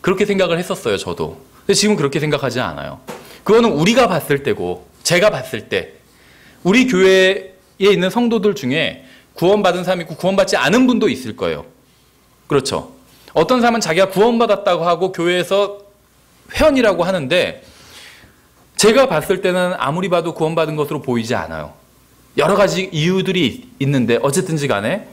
그렇게 생각을 했었어요. 저도. 근데 지금 그렇게 생각하지 않아요. 그거는 우리가 봤을 때고 제가 봤을 때 우리 교회에 있는 성도들 중에 구원받은 사람이 있고 구원받지 않은 분도 있을 거예요. 그렇죠? 어떤 사람은 자기가 구원받았다고 하고 교회에서 회원이라고 하는데 제가 봤을 때는 아무리 봐도 구원받은 것으로 보이지 않아요. 여러 가지 이유들이 있는데 어쨌든지 간에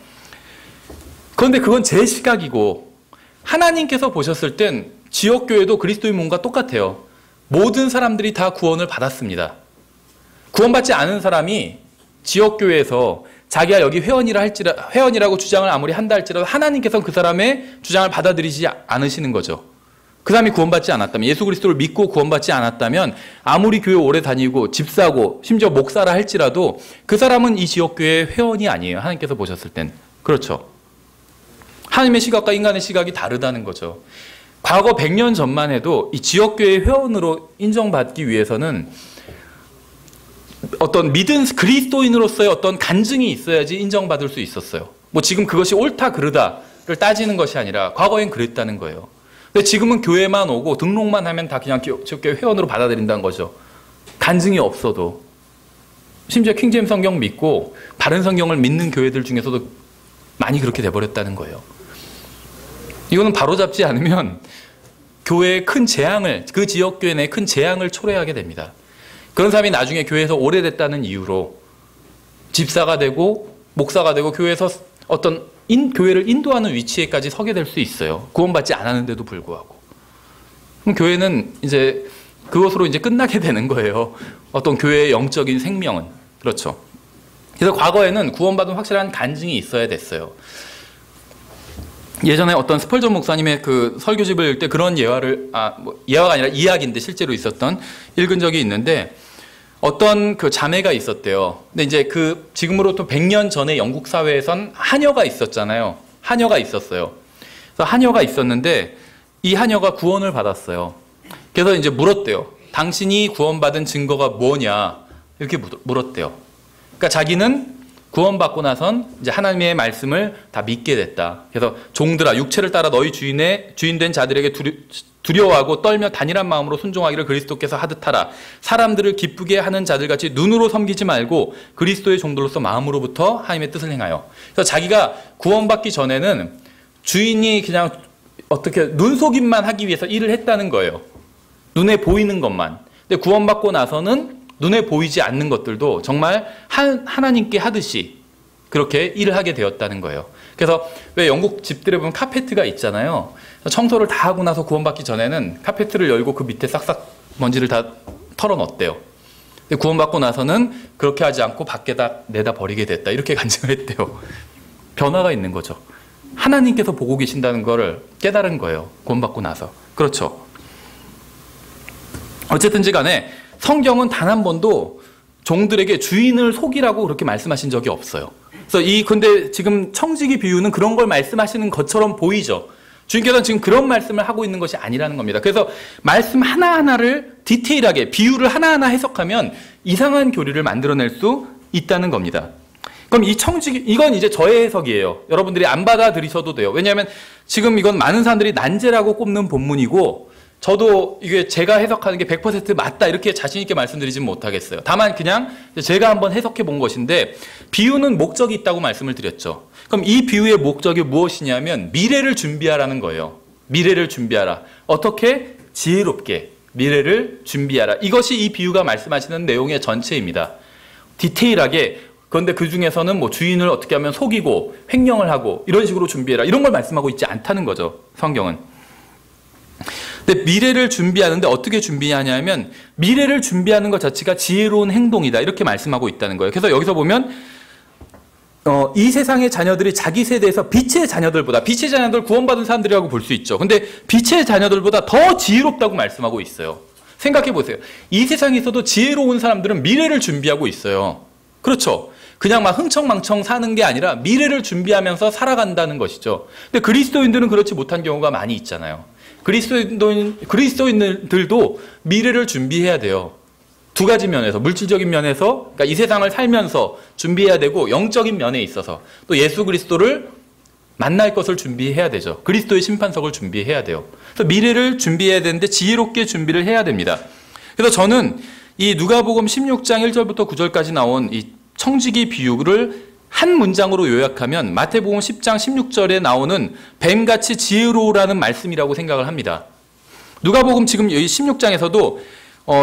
그런데 그건 제 시각이고 하나님께서 보셨을 땐 지역교회도 그리스도의 몸과 똑같아요. 모든 사람들이 다 구원을 받았습니다. 구원받지 않은 사람이 지역교회에서 자기가 여기 회원이라고 주장을 아무리 한다 할지라도 하나님께서는 그 사람의 주장을 받아들이지 않으시는 거죠. 그 사람이 구원받지 않았다면, 예수 그리스도를 믿고 구원받지 않았다면 아무리 교회 오래 다니고 집사고 심지어 목사라 할지라도 그 사람은 이 지역교회의 회원이 아니에요. 하나님께서 보셨을 땐. 그렇죠. 하나님의 시각과 인간의 시각이 다르다는 거죠. 과거 100년 전만 해도 이 지역교회의 회원으로 인정받기 위해서는 어떤 믿은 그리스도인으로서의 어떤 간증이 있어야지 인정받을 수 있었어요. 뭐 지금 그것이 옳다 그르다를 따지는 것이 아니라 과거엔 그랬다는 거예요. 근데 지금은 교회만 오고 등록만 하면 다 그냥 지역교회 회원으로 받아들인다는 거죠. 간증이 없어도. 심지어 킹제임스 성경 믿고 다른 성경을 믿는 교회들 중에서도 많이 그렇게 돼버렸다는 거예요. 이거는 바로잡지 않으면 교회의 큰 재앙을, 그 지역교회 내에 큰 재앙을 초래하게 됩니다. 그런 사람이 나중에 교회에서 오래됐다는 이유로 집사가 되고 목사가 되고 교회에서 어떤 교회를 인도하는 위치에까지 서게 될 수 있어요. 구원받지 않았는데도 불구하고. 그럼 교회는 이제 그것으로 이제 끝나게 되는 거예요. 어떤 교회의 영적인 생명은. 그렇죠. 그래서 과거에는 구원받은 확실한 간증이 있어야 됐어요. 예전에 어떤 스펄전 목사님의 그 설교집을 읽을 때 그런 예화가 아니라 이야기인데 실제로 있었던 읽은 적이 있는데 어떤 그 자매가 있었대요. 근데 이제 그 지금으로부터 100년 전에 영국 사회에선 하녀가 있었잖아요. 하녀가 있었어요. 그래서 하녀가 있었는데 이 하녀가 구원을 받았어요. 그래서 이제 물었대요. 당신이 구원받은 증거가 뭐냐? 이렇게 물었대요. 그러니까 자기는 구원받고 나선 이제 하나님의 말씀을 다 믿게 됐다. 그래서 종들아 육체를 따라 너희 주인된 자들에게 두려워하고 떨며 단일한 마음으로 순종하기를 그리스도께서 하듯하라. 사람들을 기쁘게 하는 자들같이 눈으로 섬기지 말고 그리스도의 종들로서 마음으로부터 하나님의 뜻을 행하여. 그래서 자기가 구원받기 전에는 주인이 그냥 어떻게 눈속임만 하기 위해서 일을 했다는 거예요. 눈에 보이는 것만. 근데 구원받고 나서는 눈에 보이지 않는 것들도 정말 하나님께 하듯이 그렇게 일을 하게 되었다는 거예요. 그래서 왜 영국 집들에 보면 카페트가 있잖아요. 청소를 다 하고 나서 구원받기 전에는 카페트를 열고 그 밑에 싹싹 먼지를 다 털어넣었대요. 근데 구원받고 나서는 그렇게 하지 않고 밖에다 내다 버리게 됐다. 이렇게 간증했대요. 변화가 있는 거죠. 하나님께서 보고 계신다는 걸 깨달은 거예요. 구원받고 나서. 그렇죠. 어쨌든지 간에 성경은 단 한 번도 종들에게 주인을 속이라고 그렇게 말씀하신 적이 없어요. 그래서 근데 지금 청지기 비유는 그런 걸 말씀하시는 것처럼 보이죠. 주님께서는 지금 그런 말씀을 하고 있는 것이 아니라는 겁니다. 그래서 말씀 하나하나를 디테일하게 비유를 하나하나 해석하면 이상한 교리를 만들어낼 수 있다는 겁니다. 그럼 이건 이제 저의 해석이에요. 여러분들이 안 받아들이셔도 돼요. 왜냐하면 지금 이건 많은 사람들이 난제라고 꼽는 본문이고 저도 이게 제가 해석하는 게 100% 맞다 이렇게 자신 있게 말씀드리진 못하겠어요. 다만 그냥 제가 한번 해석해 본 것인데 비유는 목적이 있다고 말씀을 드렸죠. 그럼 이 비유의 목적이 무엇이냐면 미래를 준비하라는 거예요. 미래를 준비하라. 어떻게? 지혜롭게 미래를 준비하라. 이것이 이 비유가 말씀하시는 내용의 전체입니다. 디테일하게. 그런데 그 중에서는 뭐 주인을 어떻게 하면 속이고 횡령을 하고 이런 식으로 준비해라. 이런 걸 말씀하고 있지 않다는 거죠. 성경은. 근데 미래를 준비하는데 어떻게 준비하냐면 미래를 준비하는 것 자체가 지혜로운 행동이다. 이렇게 말씀하고 있다는 거예요. 그래서 여기서 보면 이 세상의 자녀들이 자기 세대에서 빛의 자녀들보다 빛의 자녀들 구원받은 사람들이라고 볼 수 있죠. 근데 빛의 자녀들보다 더 지혜롭다고 말씀하고 있어요. 생각해 보세요. 이 세상에서도 지혜로운 사람들은 미래를 준비하고 있어요. 그렇죠. 그냥 막 흥청망청 사는 게 아니라 미래를 준비하면서 살아간다는 것이죠. 근데 그리스도인들은 그렇지 못한 경우가 많이 있잖아요. 그리스도인들도 미래를 준비해야 돼요. 두 가지 면에서, 물질적인 면에서, 그러니까 이 세상을 살면서 준비해야 되고, 영적인 면에 있어서 또 예수 그리스도를 만날 것을 준비해야 되죠. 그리스도의 심판석을 준비해야 돼요. 그래서 미래를 준비해야 되는데 지혜롭게 준비를 해야 됩니다. 그래서 저는 이 누가복음 16장 1절부터 9절까지 나온 이 청지기 비유를 한 문장으로 요약하면 마태복음 10장 16절에 나오는 뱀같이 지혜로우라는 말씀이라고 생각을 합니다. 누가복음 지금 여기 16장에서도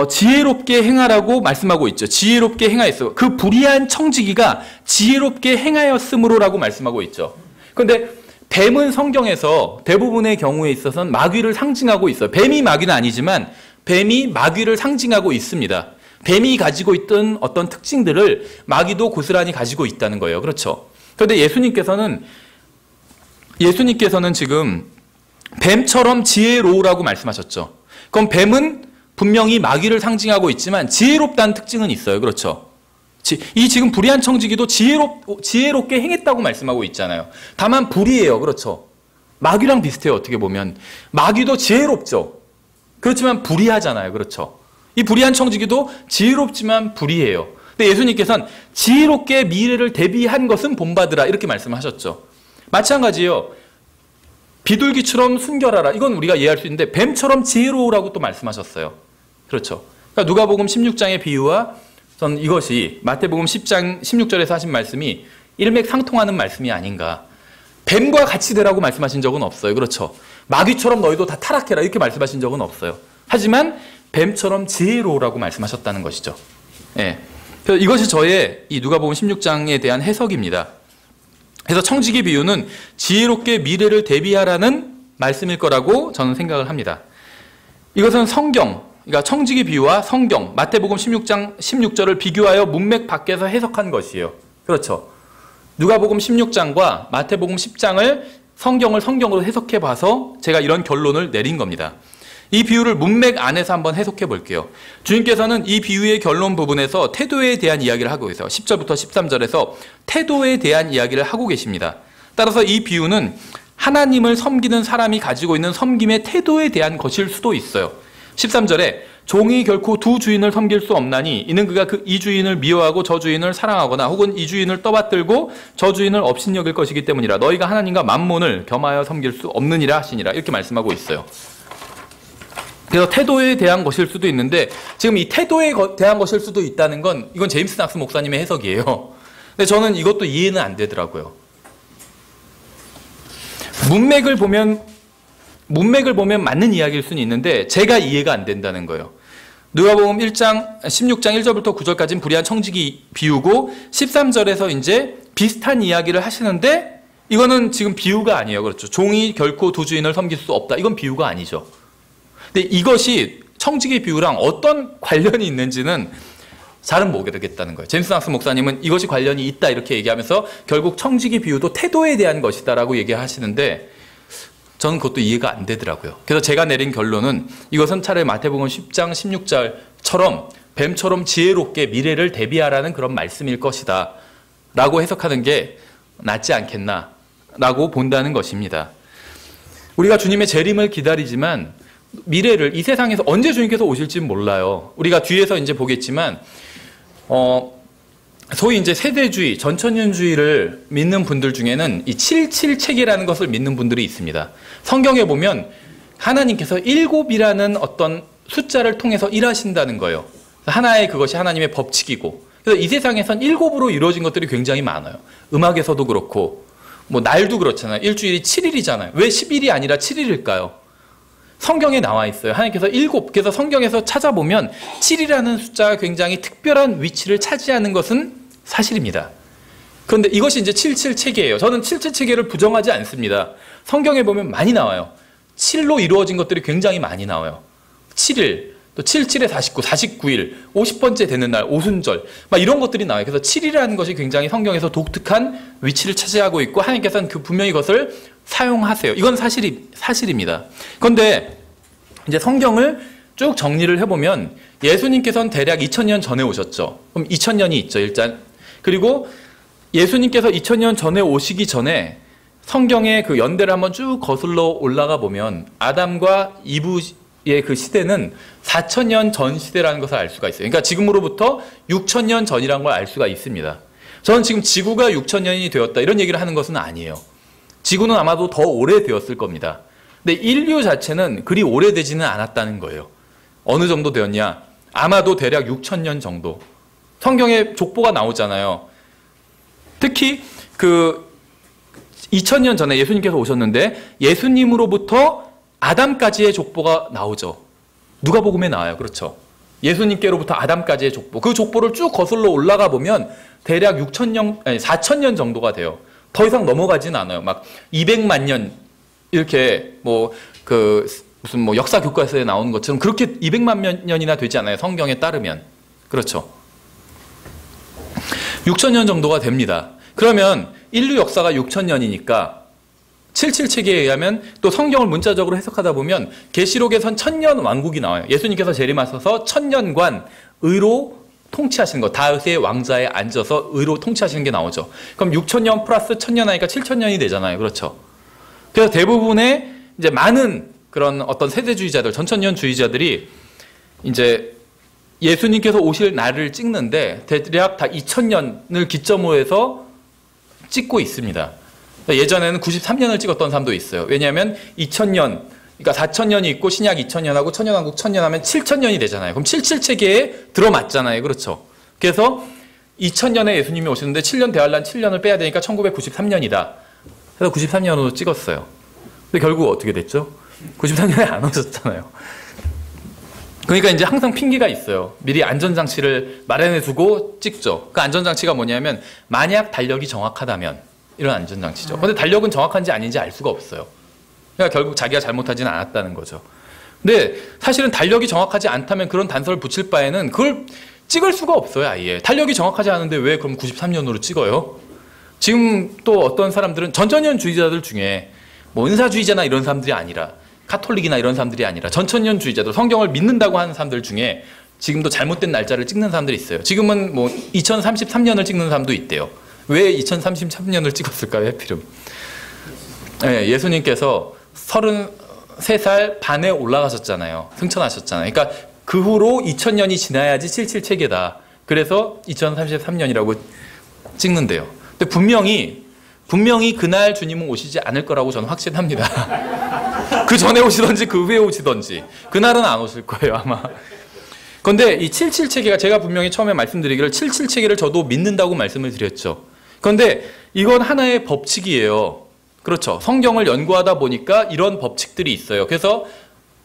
지혜롭게 행하라고 말씀하고 있죠. 지혜롭게 행하였어. 그 불의한 청지기가 지혜롭게 행하였으므로라고 말씀하고 있죠. 그런데 뱀은 성경에서 대부분의 경우에 있어서는 마귀를 상징하고 있어요. 뱀이 마귀는 아니지만 뱀이 마귀를 상징하고 있습니다. 뱀이 가지고 있던 어떤 특징들을 마귀도 고스란히 가지고 있다는 거예요. 그렇죠. 그런데 예수님께서는 지금 뱀처럼 지혜로우라고 말씀하셨죠. 그럼 뱀은 분명히 마귀를 상징하고 있지만 지혜롭다는 특징은 있어요. 그렇죠. 이 지금 불의한 청지기도 지혜롭게 행했다고 말씀하고 있잖아요. 다만 불의해요. 그렇죠. 마귀랑 비슷해요. 어떻게 보면. 마귀도 지혜롭죠. 그렇지만 불의하잖아요. 그렇죠. 이 불의한 청지기도 지혜롭지만 불의해요. 근데 예수님께서는 지혜롭게 미래를 대비한 것은 본받으라 이렇게 말씀하셨죠. 마찬가지예요. 비둘기처럼 순결하라. 이건 우리가 이해할 수 있는데 뱀처럼 지혜로우라고 또 말씀하셨어요. 그렇죠. 그러니까 누가복음 16장의 비유와 전 이것이 마태복음 10장 16절에서 하신 말씀이 일맥상통하는 말씀이 아닌가. 뱀과 같이 되라고 말씀하신 적은 없어요. 그렇죠. 마귀처럼 너희도 다 타락해라 이렇게 말씀하신 적은 없어요. 하지만 뱀처럼 지혜로우라고 말씀하셨다는 것이죠. 예. 그래서 이것이 저의 이 누가복음 16장에 대한 해석입니다. 그래서 청지기 비유는 지혜롭게 미래를 대비하라는 말씀일 거라고 저는 생각을 합니다. 이것은 그러니까 청지기 비유와 성경, 마태복음 16장 16절을 비교하여 문맥 밖에서 해석한 것이에요. 그렇죠. 누가복음 16장과 마태복음 10장을 성경으로 해석해 봐서 제가 이런 결론을 내린 겁니다. 이 비유를 문맥 안에서 한번 해석해 볼게요. 주님께서는 이 비유의 결론 부분에서 태도에 대한 이야기를 하고 계세요. 10절부터 13절에서 태도에 대한 이야기를 하고 계십니다. 따라서 이 비유는 하나님을 섬기는 사람이 가지고 있는 섬김의 태도에 대한 것일 수도 있어요. 13절에 종이 결코 두 주인을 섬길 수 없나니 이는 그가 이 주인을 미워하고 저 주인을 사랑하거나 혹은 이 주인을 떠받들고 저 주인을 업신여길 것이기 때문이라. 너희가 하나님과 만몬을 겸하여 섬길 수 없느니라 하시니라. 이렇게 말씀하고 있어요. 그래서 태도에 대한 것일 수도 있는데 지금 이 태도에 대한 것일 수도 있다는 건 이건 제임스 낙스 목사님의 해석이에요. 근데 저는 이것도 이해는 안 되더라고요. 문맥을 보면 맞는 이야기일 수는 있는데 제가 이해가 안 된다는 거예요. 누가복음 16장 1절부터 9절까지는 불의한 청지기 비유고 13절에서 이제 비슷한 이야기를 하시는데 이거는 지금 비유가 아니에요. 그렇죠. 종이 결코 두 주인을 섬길 수 없다. 이건 비유가 아니죠. 근데 이것이 청지기 비유랑 어떤 관련이 있는지는 잘은 모르겠다는 거예요. 제임스 낙스 목사님은 이것이 관련이 있다 이렇게 얘기하면서 결국 청지기 비유도 태도에 대한 것이다라고 얘기하시는데 저는 그것도 이해가 안 되더라고요. 그래서 제가 내린 결론은 이것은 차라리 마태복음 10장 16절처럼 뱀처럼 지혜롭게 미래를 대비하라는 그런 말씀일 것이다 라고 해석하는 게 낫지 않겠나 라고 본다는 것입니다. 우리가 주님의 재림을 기다리지만 미래를 이 세상에서 언제 주님께서 오실지 몰라요. 우리가 뒤에서 이제 보겠지만 소위 이제 세대주의, 전천년주의를 믿는 분들 중에는 이 77체계라는 것을 믿는 분들이 있습니다. 성경에 보면 하나님께서 7이라는 어떤 숫자를 통해서 일하신다는 거예요. 하나의 그것이 하나님의 법칙이고, 그래서 이 세상에선 7으로 이루어진 것들이 굉장히 많아요. 음악에서도 그렇고, 뭐 날도 그렇잖아요. 일주일이 7일이잖아요. 왜 10일이 아니라 7일일까요? 성경에 나와 있어요. 하나님께서 7, 그래서 성경에서 찾아보면 7이라는 숫자가 굉장히 특별한 위치를 차지하는 것은 사실입니다. 그런데 이것이 이제 77체계예요. 저는 77체계를 부정하지 않습니다. 성경에 보면 많이 나와요. 7로 이루어진 것들이 굉장히 많이 나와요. 7일, 또 77에 49, 49일, 50번째 되는 날, 오순절, 막 이런 것들이 나와요. 그래서 7이라는 것이 굉장히 성경에서 독특한 위치를 차지하고 있고 하나님께서는 분명히 이것을 사용하세요. 이건 사실입니다. 그런데 이제 성경을 쭉 정리를 해보면 예수님께서는 대략 2000년 전에 오셨죠. 그럼 2000년이 있죠, 일단. 그리고 예수님께서 2000년 전에 오시기 전에 성경의 그 연대를 한번 쭉 거슬러 올라가 보면 아담과 이브의 그 시대는 4000년 전 시대라는 것을 알 수가 있어요. 그러니까 지금으로부터 6000년 전이라는 걸 알 수가 있습니다. 저는 지금 지구가 6000년이 되었다 이런 얘기를 하는 것은 아니에요. 지구는 아마도 더 오래되었을 겁니다. 근데 인류 자체는 그리 오래되지는 않았다는 거예요. 어느 정도 되었냐? 아마도 대략 6000년 정도. 성경에 족보가 나오잖아요. 특히 그 2000년 전에 예수님께서 오셨는데 예수님으로부터 아담까지의 족보가 나오죠. 누가복음에 나와요. 그렇죠. 예수님께로부터 아담까지의 족보. 그 족보를 쭉 거슬러 올라가 보면 대략 4000년 정도가 돼요. 더 이상 넘어가진 않아요. 막 200만 년 이렇게 뭐 그 무슨 뭐 역사 교과서에 나오는 것처럼 그렇게 200만 년이나 되지 않아요. 성경에 따르면. 그렇죠. 6000년 정도가 됩니다. 그러면 인류 역사가 6000년이니까 77체계에 의하면 또 성경을 문자적으로 해석하다 보면 계시록에선 1000년 왕국이 나와요. 예수님께서 재림하셔서 1000년간 의로 통치하시는 것, 다윗의 왕자에 앉아서 의로 통치하시는 게 나오죠. 그럼 6000년 플러스 1000년 하니까 7000년이 되잖아요. 그렇죠. 그래서 대부분의 이제 많은 그런 어떤 세대주의자들, 전천년주의자들이 이제 예수님께서 오실 날을 찍는데 대략 다 2000년을 기점으로 해서 찍고 있습니다. 예전에는 93년을 찍었던 사람도 있어요. 왜냐하면 2000년, 그러니까 4000년이 있고 신약 2000년하고 천년왕국 1000년 하면 7000년이 되잖아요. 그럼 77체계에 들어맞잖아요. 그렇죠. 그래서 2000년에 예수님이 오시는데 7년 대환란 7년을 빼야 되니까 1993년이다. 그래서 93년으로 찍었어요. 근데 결국 어떻게 됐죠? 93년에 안 오셨잖아요. 그러니까 이제 항상 핑계가 있어요. 미리 안전장치를 마련해두고 찍죠. 그 안전장치가 뭐냐면 만약 달력이 정확하다면 이런 안전장치죠. 근데 달력은 정확한지 아닌지 알 수가 없어요. 그러니까 결국 자기가 잘못하지는 않았다는 거죠. 근데 사실은 달력이 정확하지 않다면 그런 단서를 붙일 바에는 그걸 찍을 수가 없어요. 아예. 달력이 정확하지 않은데 왜 그럼 93년으로 찍어요? 지금 또 어떤 사람들은 전천년주의자들 중에 뭐 은사주의자나 이런 사람들이 아니라 카톨릭이나 이런 사람들이 아니라 전천년주의자들, 성경을 믿는다고 하는 사람들 중에 지금도 잘못된 날짜를 찍는 사람들이 있어요. 지금은 뭐 2033년을 찍는 사람도 있대요. 왜 2033년을 찍었을까요? 해필름. 네, 예수님께서 33살 반에 올라가셨잖아요. 승천하셨잖아요. 그러니까 그 후로 2000년이 지나야지 77체계다. 그래서 2033년이라고 찍는데요. 근데 분명히 그날 주님은 오시지 않을 거라고 저는 확신합니다. 그 전에 오시던지 그 후에 오시던지. 그날은 안 오실 거예요, 아마. 그런데 이 77체계가 제가 분명히 처음에 말씀드리기를 77체계를 저도 믿는다고 말씀을 드렸죠. 그런데 이건 하나의 법칙이에요. 그렇죠. 성경을 연구하다 보니까 이런 법칙들이 있어요. 그래서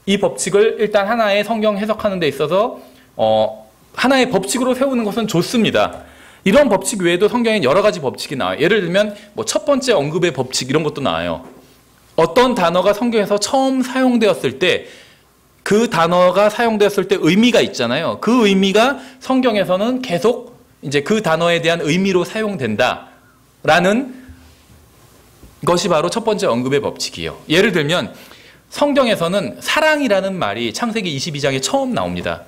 이 법칙을 일단 하나의 성경 해석하는 데 있어서 하나의 법칙으로 세우는 것은 좋습니다. 이런 법칙 외에도 성경엔 여러 가지 법칙이 나와요. 예를 들면 뭐 첫 번째 언급의 법칙 이런 것도 나와요. 어떤 단어가 성경에서 처음 사용되었을 때 그 단어가 사용되었을 때 의미가 있잖아요. 그 의미가 성경에서는 계속 이제 그 단어에 대한 의미로 사용된다라는 것이 바로 첫 번째 언급의 법칙이에요. 예를 들면 성경에서는 사랑이라는 말이 창세기 22장에 처음 나옵니다.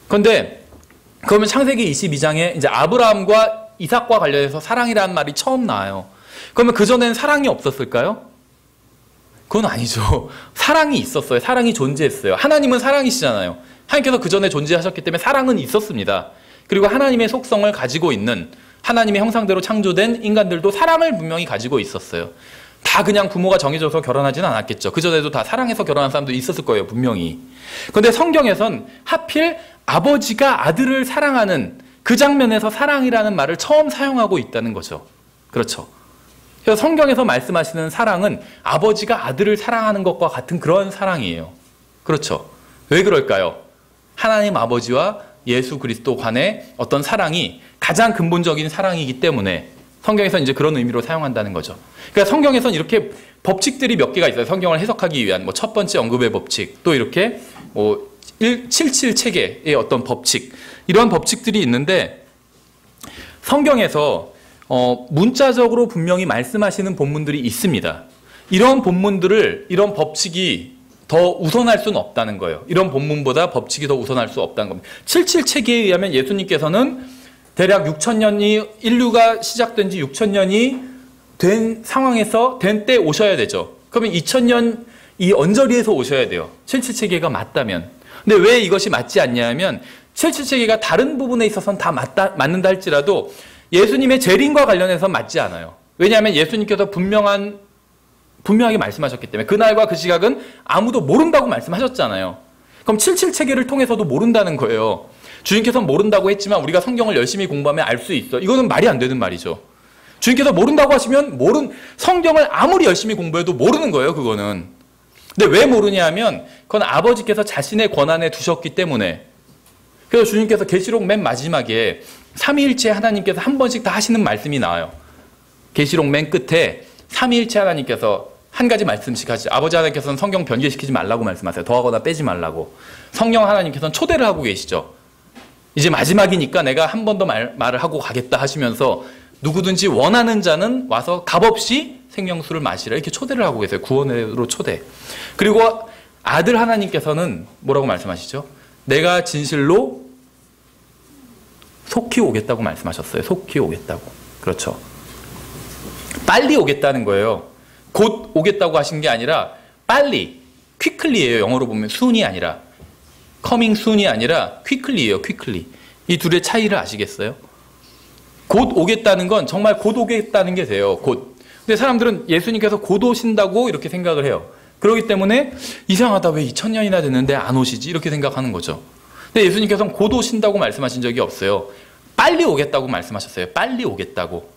그런데 그러면 창세기 22장에 이제 아브라함과 이삭과 관련해서 사랑이라는 말이 처음 나와요. 그러면 그전에는 사랑이 없었을까요? 그건 아니죠. 사랑이 있었어요. 사랑이 존재했어요. 하나님은 사랑이시잖아요. 하나님께서 그전에 존재하셨기 때문에 사랑은 있었습니다. 그리고 하나님의 속성을 가지고 있는 하나님의 형상대로 창조된 인간들도 사랑을 분명히 가지고 있었어요. 다 그냥 부모가 정해져서 결혼하지는 않았겠죠. 그전에도 다 사랑해서 결혼한 사람도 있었을 거예요, 분명히. 그런데 성경에선 하필 아버지가 아들을 사랑하는 그 장면에서 사랑이라는 말을 처음 사용하고 있다는 거죠. 그렇죠. 그래서 성경에서 말씀하시는 사랑은 아버지가 아들을 사랑하는 것과 같은 그런 사랑이에요. 그렇죠. 왜 그럴까요? 하나님 아버지와 예수 그리스도 간의 어떤 사랑이 가장 근본적인 사랑이기 때문에 성경에서 이제 그런 의미로 사용한다는 거죠. 그러니까 성경에서는 이렇게 법칙들이 몇 개가 있어요. 성경을 해석하기 위한 뭐 첫 번째 언급의 법칙, 또 이렇게 뭐 77체계의 어떤 법칙, 이런 법칙들이 있는데 성경에서 문자적으로 분명히 말씀하시는 본문들이 있습니다. 이런 본문들을, 이런 법칙이 더 우선할 수는 없다는 거예요. 이런 본문보다 법칙이 더 우선할 수 없다는 겁니다. 77체계에 의하면 예수님께서는 대략 6,000년이, 인류가 시작된 지 6,000년이 된 상황에서 된 때 오셔야 되죠. 그러면 2,000년 이 언저리에서 오셔야 돼요. 77체계가 맞다면. 근데 왜 이것이 맞지 않냐 하면 77체계가 다른 부분에 있어서는 다 맞는다 할지라도 예수님의 재림과 관련해서 맞지 않아요. 왜냐하면 예수님께서 분명하게 말씀하셨기 때문에 그날과 그 시각은 아무도 모른다고 말씀하셨잖아요. 그럼 77체계를 통해서도 모른다는 거예요. 주님께서는 모른다고 했지만 우리가 성경을 열심히 공부하면 알 수 있어. 이거는 말이 안 되는 말이죠. 주님께서 모른다고 하시면 성경을 아무리 열심히 공부해도 모르는 거예요, 그거는. 근데 왜 모르냐 하면 그건 아버지께서 자신의 권한에 두셨기 때문에. 그래서 주님께서 계시록 맨 마지막에 삼위일체 하나님께서 한 번씩 다 하시는 말씀이 나와요. 계시록 맨 끝에 삼위일체 하나님께서 한 가지 말씀씩 하시죠. 아버지 하나님께서는 성경 변개시키지 말라고 말씀하세요. 더하거나 빼지 말라고. 성령 하나님께서는 초대를 하고 계시죠. 이제 마지막이니까 내가 한 번 더 말을 하고 가겠다 하시면서 누구든지 원하는 자는 와서 값없이 생명수를 마시라 이렇게 초대를 하고 계세요. 구원으로 초대. 그리고 아들 하나님께서는 뭐라고 말씀하시죠? 내가 진실로 속히 오겠다고 말씀하셨어요. 속히 오겠다고. 그렇죠. 빨리 오겠다는 거예요. 곧 오겠다고 하신 게 아니라 빨리, quickly예요. 영어로 보면 soon이 아니라 coming soon이 아니라 quickly예요. quickly. 이 둘의 차이를 아시겠어요? 곧 오겠다는 건 정말 곧 오겠다는 게 돼요. 곧. 근데 사람들은 예수님께서 곧 오신다고 이렇게 생각을 해요. 그렇기 때문에 이상하다. 왜 2000년이나 됐는데 안 오시지? 이렇게 생각하는 거죠. 근데 예수님께서는 곧 오신다고 말씀하신 적이 없어요. 빨리 오겠다고 말씀하셨어요. 빨리 오겠다고.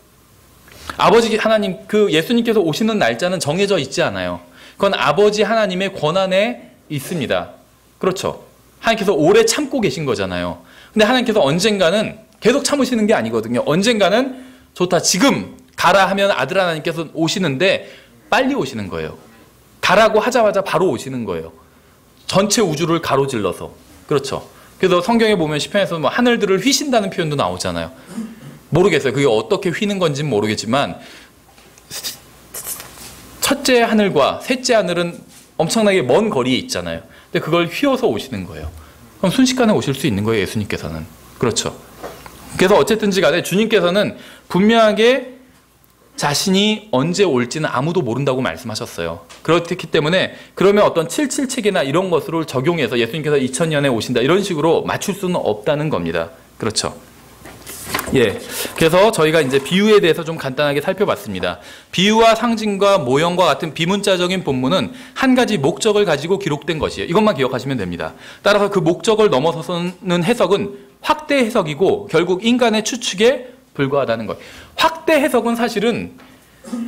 아버지 하나님, 예수님께서 오시는 날짜는 정해져 있지 않아요. 그건 아버지 하나님의 권한에 있습니다. 그렇죠. 하나님께서 오래 참고 계신 거잖아요. 근데 하나님께서 언젠가는 계속 참으시는 게 아니거든요. 언젠가는 좋다. 지금 가라 하면 아들 하나님께서 오시는데 빨리 오시는 거예요. 가라고 하자마자 바로 오시는 거예요. 전체 우주를 가로질러서. 그렇죠. 그래서 성경에 보면 시편에서 뭐 하늘들을 휘신다는 표현도 나오잖아요. 모르겠어요. 그게 어떻게 휘는 건지는 모르겠지만 첫째 하늘과 셋째 하늘은 엄청나게 먼 거리에 있잖아요. 근데 그걸 휘어서 오시는 거예요. 그럼 순식간에 오실 수 있는 거예요. 예수님께서는. 그렇죠. 그래서 어쨌든지 간에 주님께서는 분명하게 자신이 언제 올지는 아무도 모른다고 말씀하셨어요. 그렇기 때문에 그러면 어떤 77체계나 이런 것으로 적용해서 예수님께서 2000년에 오신다 이런 식으로 맞출 수는 없다는 겁니다. 그렇죠. 예. 그래서 저희가 이제 비유에 대해서 좀 간단하게 살펴봤습니다. 비유와 상징과 모형과 같은 비문자적인 본문은 한 가지 목적을 가지고 기록된 것이에요. 이것만 기억하시면 됩니다. 따라서 그 목적을 넘어서는 해석은 확대 해석이고 결국 인간의 추측에 불과하다는 거예요. 확대 해석은 사실은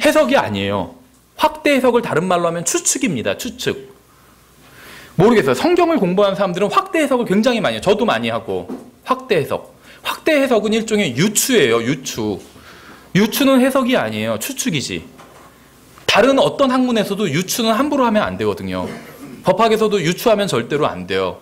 해석이 아니에요. 확대 해석을 다른 말로 하면 추측입니다. 추측. 모르겠어요. 성경을 공부하는 사람들은 확대 해석을 굉장히 많이 해요. 저도 많이 하고. 확대 해석. 확대 해석은 일종의 유추예요. 유추. 유추는 해석이 아니에요. 추측이지. 다른 어떤 학문에서도 유추는 함부로 하면 안 되거든요. 법학에서도 유추하면 절대로 안 돼요.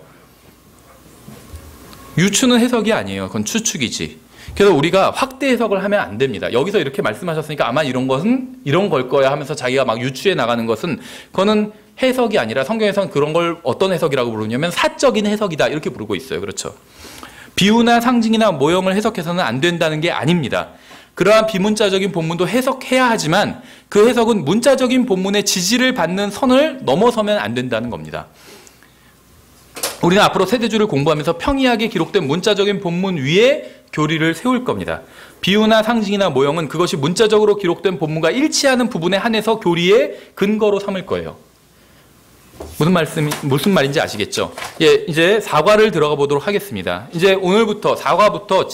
유추는 해석이 아니에요. 그건 추측이지. 그래서 우리가 확대 해석을 하면 안 됩니다. 여기서 이렇게 말씀하셨으니까 아마 이런 것은 이런 걸 거야 하면서 자기가 막 유추해 나가는 것은 그거는 해석이 아니라 성경에서는 그런 걸 어떤 해석이라고 부르냐면 사적인 해석이다 이렇게 부르고 있어요. 그렇죠. 비유나 상징이나 모형을 해석해서는 안 된다는 게 아닙니다. 그러한 비문자적인 본문도 해석해야 하지만 그 해석은 문자적인 본문의 지지를 받는 선을 넘어서면 안 된다는 겁니다. 우리는 앞으로 세대주를 공부하면서 평이하게 기록된 문자적인 본문 위에 교리를 세울 겁니다. 비유나 상징이나 모형은 그것이 문자적으로 기록된 본문과 일치하는 부분에 한해서 교리의 근거로 삼을 거예요. 무슨 말인지 아시겠죠? 예, 이제 사과를 들어가 보도록 하겠습니다. 이제 오늘부터 사과부터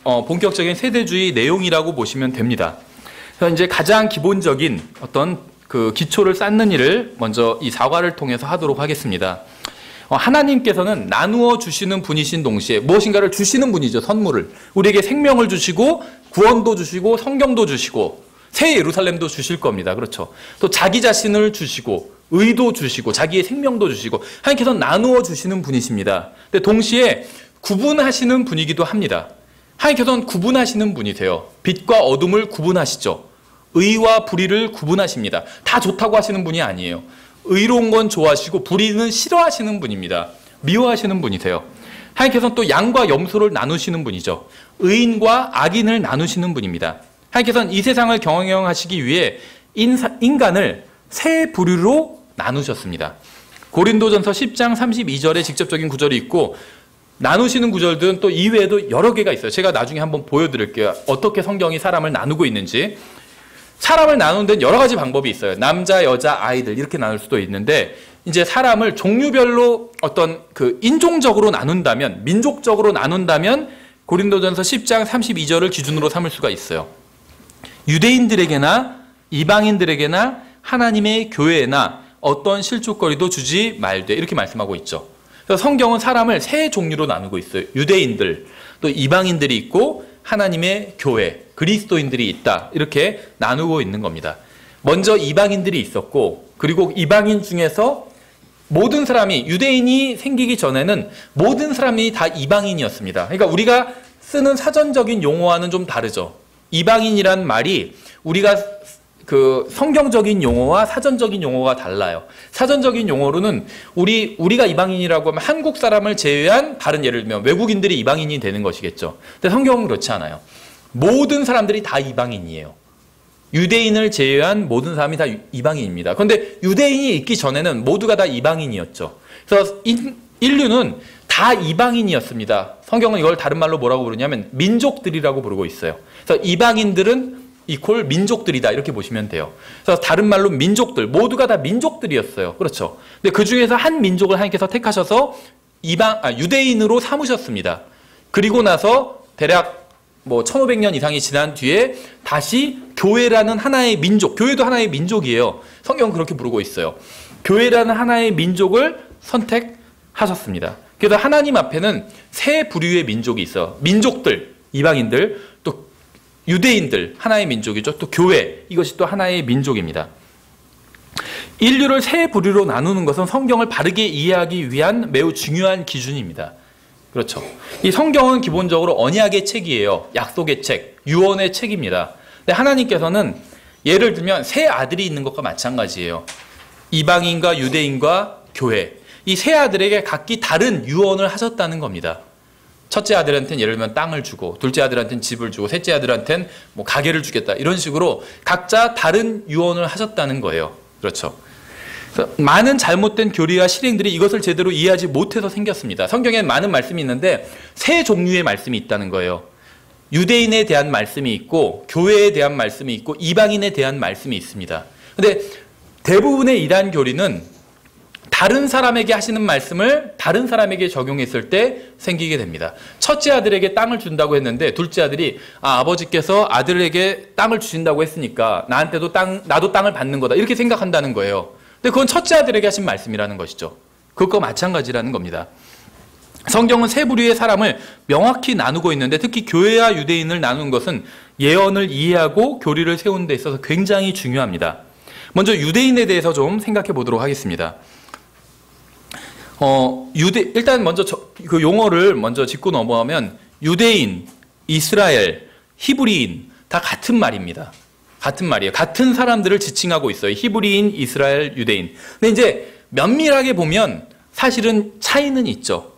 본격적인 세대주의 내용이라고 보시면 됩니다. 그래서 이제 가장 기본적인 어떤 그 기초를 쌓는 일을 먼저 이 사과를 통해서 하도록 하겠습니다. 하나님께서는 나누어 주시는 분이신 동시에 무엇인가를 주시는 분이죠. 선물을. 우리에게 생명을 주시고 구원도 주시고 성경도 주시고 새 예루살렘도 주실 겁니다. 그렇죠. 또 자기 자신을 주시고 의도 주시고 자기의 생명도 주시고 하나님께서는 나누어 주시는 분이십니다. 근데 동시에 구분하시는 분이기도 합니다. 하나님께서는 구분하시는 분이세요. 빛과 어둠을 구분하시죠. 의와 불의를 구분하십니다. 다 좋다고 하시는 분이 아니에요. 의로운 건 좋아하시고 불의는 싫어하시는 분입니다. 미워하시는 분이세요. 하나님께서는 또 양과 염소를 나누시는 분이죠. 의인과 악인을 나누시는 분입니다. 하나님께서는 이 세상을 경영하시기 위해 인간을 세 부류로 나누셨습니다. 고린도전서 10장 32절에 직접적인 구절이 있고 나누시는 구절들은 또 이외에도 여러 개가 있어요. 제가 나중에 한번 보여드릴게요. 어떻게 성경이 사람을 나누고 있는지. 사람을 나누는 데는 여러 가지 방법이 있어요. 남자, 여자, 아이들 이렇게 나눌 수도 있는데 이제 사람을 종류별로 어떤 그 인종적으로 나눈다면 민족적으로 나눈다면 고린도전서 10장 32절을 기준으로 삼을 수가 있어요. 유대인들에게나 이방인들에게나 하나님의 교회에나 어떤 실족거리도 주지 말되 이렇게 말씀하고 있죠. 그래서 성경은 사람을 세 종류로 나누고 있어요. 유대인들, 또 이방인들이 있고 하나님의 교회, 그리스도인들이 있다. 이렇게 나누고 있는 겁니다. 먼저 이방인들이 있었고 그리고 이방인 중에서 모든 사람이 유대인이 생기기 전에는 모든 사람이 다 이방인이었습니다. 그러니까 우리가 쓰는 사전적인 용어와는 좀 다르죠. 이방인이란 말이 우리가 그 성경적인 용어와 사전적인 용어가 달라요. 사전적인 용어로는 우리가 이방인이라고 하면 한국 사람을 제외한 다른 예를 들면 외국인들이 이방인이 되는 것이겠죠. 근데 성경은 그렇지 않아요. 모든 사람들이 다 이방인이에요. 유대인을 제외한 모든 사람이 다 이방인입니다. 그런데 유대인이 있기 전에는 모두가 다 이방인이었죠. 그래서 인류는 다 이방인이었습니다. 성경은 이걸 다른 말로 뭐라고 부르냐면 민족들이라고 부르고 있어요. 그래서 이방인들은 이퀄 민족들이다 이렇게 보시면 돼요. 그래서 다른 말로 민족들 모두가 다 민족들이었어요. 그렇죠. 근데 그 중에서 한 민족을 하나님께서 택하셔서 유대인으로 삼으셨습니다. 그리고 나서 대략 1500년 이상이 지난 뒤에 다시 교회라는 하나의 민족, 교회도 하나의 민족이에요. 성경은 그렇게 부르고 있어요. 교회라는 하나의 민족을 선택하셨습니다. 그래서 하나님 앞에는 세 부류의 민족이 있어요. 민족들, 이방인들, 또 유대인들, 하나의 민족이죠. 또 교회, 이것이 또 하나의 민족입니다. 인류를 세 부류로 나누는 것은 성경을 바르게 이해하기 위한 매우 중요한 기준입니다. 그렇죠. 이 성경은 기본적으로 언약의 책이에요. 약속의 책, 유언의 책입니다. 근데 하나님께서는 예를 들면 세 아들이 있는 것과 마찬가지예요. 이방인과 유대인과 교회. 이 세 아들에게 각기 다른 유언을 하셨다는 겁니다. 첫째 아들한테는 예를 들면 땅을 주고, 둘째 아들한테는 집을 주고, 셋째 아들한테는 가게를 주겠다. 이런 식으로 각자 다른 유언을 하셨다는 거예요. 그렇죠. 많은 잘못된 교리와 실행들이 이것을 제대로 이해하지 못해서 생겼습니다. 성경에 많은 말씀이 있는데 세 종류의 말씀이 있다는 거예요. 유대인에 대한 말씀이 있고 교회에 대한 말씀이 있고 이방인에 대한 말씀이 있습니다. 근데 대부분의 이단 교리는 다른 사람에게 하시는 말씀을 다른 사람에게 적용했을 때 생기게 됩니다. 첫째 아들에게 땅을 준다고 했는데 둘째 아들이 아버지께서 아들에게 땅을 주신다고 했으니까 나도 땅을 받는 거다 이렇게 생각한다는 거예요. 근데 그건 첫째 아들에게 하신 말씀이라는 것이죠. 그것과 마찬가지라는 겁니다. 성경은 세 부류의 사람을 명확히 나누고 있는데 특히 교회와 유대인을 나누는 것은 예언을 이해하고 교리를 세우는 데 있어서 굉장히 중요합니다. 먼저 유대인에 대해서 좀 생각해 보도록 하겠습니다. 일단 먼저 그 용어를 먼저 짚고 넘어가면 유대인, 이스라엘, 히브리인 다 같은 말입니다. 같은 말이에요. 같은 사람들을 지칭하고 있어요. 히브리인, 이스라엘, 유대인. 근데 이제 면밀하게 보면 사실은 차이는 있죠.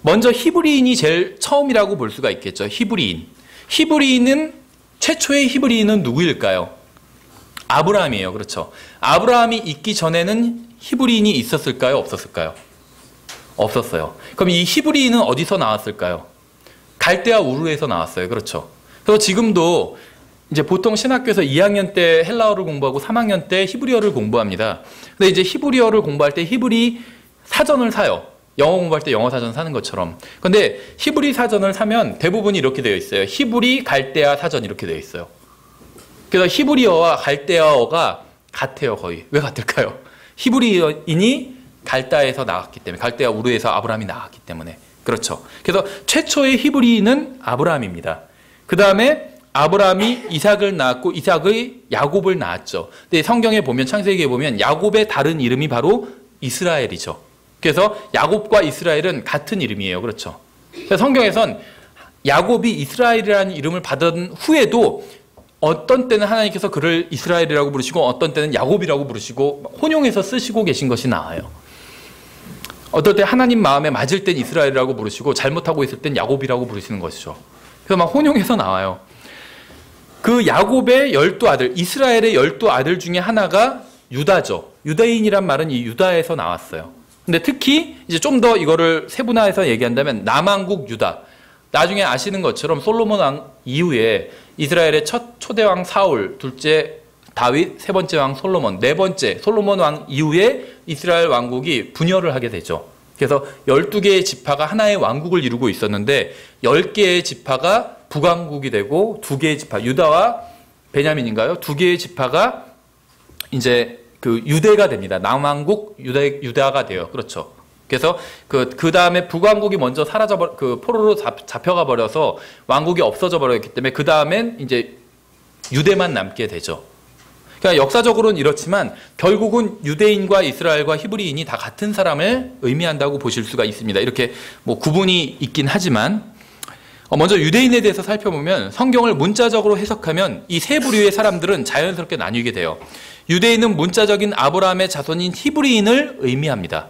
먼저 히브리인이 제일 처음이라고 볼 수가 있겠죠. 히브리인은 최초의 히브리인은 누구일까요? 아브라함이에요. 그렇죠. 아브라함이 있기 전에는 히브리인이 있었을까요? 없었을까요? 없었어요. 그럼 이 히브리인은 어디서 나왔을까요? 갈대아 우르에서 나왔어요. 그렇죠. 그래서 지금도 이제 보통 신학교에서 2학년 때 헬라어를 공부하고 3학년 때 히브리어를 공부합니다. 근데 이제 히브리어를 공부할 때 히브리 사전을 사요. 영어 공부할 때 영어 사전 사는 것처럼. 근데 히브리 사전을 사면 대부분이 이렇게 되어 있어요. 히브리 갈대아 사전 이렇게 되어 있어요. 그래서 히브리어와 갈대아어가 같아요. 거의. 왜 같을까요? 히브리인이 갈대아에서 나왔기 때문에, 갈대아 우르에서 아브라함이 나왔기 때문에. 그렇죠. 그래서 최초의 히브리인은 아브라함입니다. 그 다음에 아브라함이 이삭을 낳았고 이삭의 야곱을 낳았죠. 근데 성경에 보면, 창세기에 보면 야곱의 다른 이름이 바로 이스라엘이죠. 그래서 야곱과 이스라엘은 같은 이름이에요. 그렇죠. 그래서 성경에선 야곱이 이스라엘이라는 이름을 받은 후에도 어떤 때는 하나님께서 그를 이스라엘이라고 부르시고 어떤 때는 야곱이라고 부르시고 혼용해서 쓰시고 계신 것이 나와요. 어떨 때 하나님 마음에 맞을 땐 이스라엘이라고 부르시고 잘못하고 있을 땐 야곱이라고 부르시는 것이죠. 그래서 막 혼용해서 나와요. 그 야곱의 12아들, 이스라엘의 12아들 중에 하나가 유다죠. 유대인이란 말은 이 유다에서 나왔어요. 근데 특히 이제 좀 더 이거를 세분화해서 얘기한다면 남왕국 유다. 나중에 아시는 것처럼 솔로몬 왕 이후에 이스라엘의 첫 초대왕 사울, 둘째 다윗, 세 번째 왕 솔로몬, 네 번째 솔로몬 왕 이후에 이스라엘 왕국이 분열을 하게 되죠. 그래서 12개의 지파가 하나의 왕국을 이루고 있었는데 10개의 지파가 북왕국이 되고 2개의 지파, 유다와 베냐민인가요? 2개의 지파가 이제 그 유대가 됩니다. 남왕국 유다가 돼요. 그렇죠. 그래서 그 다음에 북왕국이 먼저 포로로 잡혀가 버려서 왕국이 없어져 버렸기 때문에 그 다음엔 이제 유대만 남게 되죠. 그러니까 역사적으로는 이렇지만 결국은 유대인과 이스라엘과 히브리인이 다 같은 사람을 의미한다고 보실 수가 있습니다. 이렇게 뭐 구분이 있긴 하지만 먼저 유대인에 대해서 살펴보면 성경을 문자적으로 해석하면 이 세 부류의 사람들은 자연스럽게 나뉘게 돼요. 유대인은 문자적인 아브라함의 자손인 히브리인을 의미합니다.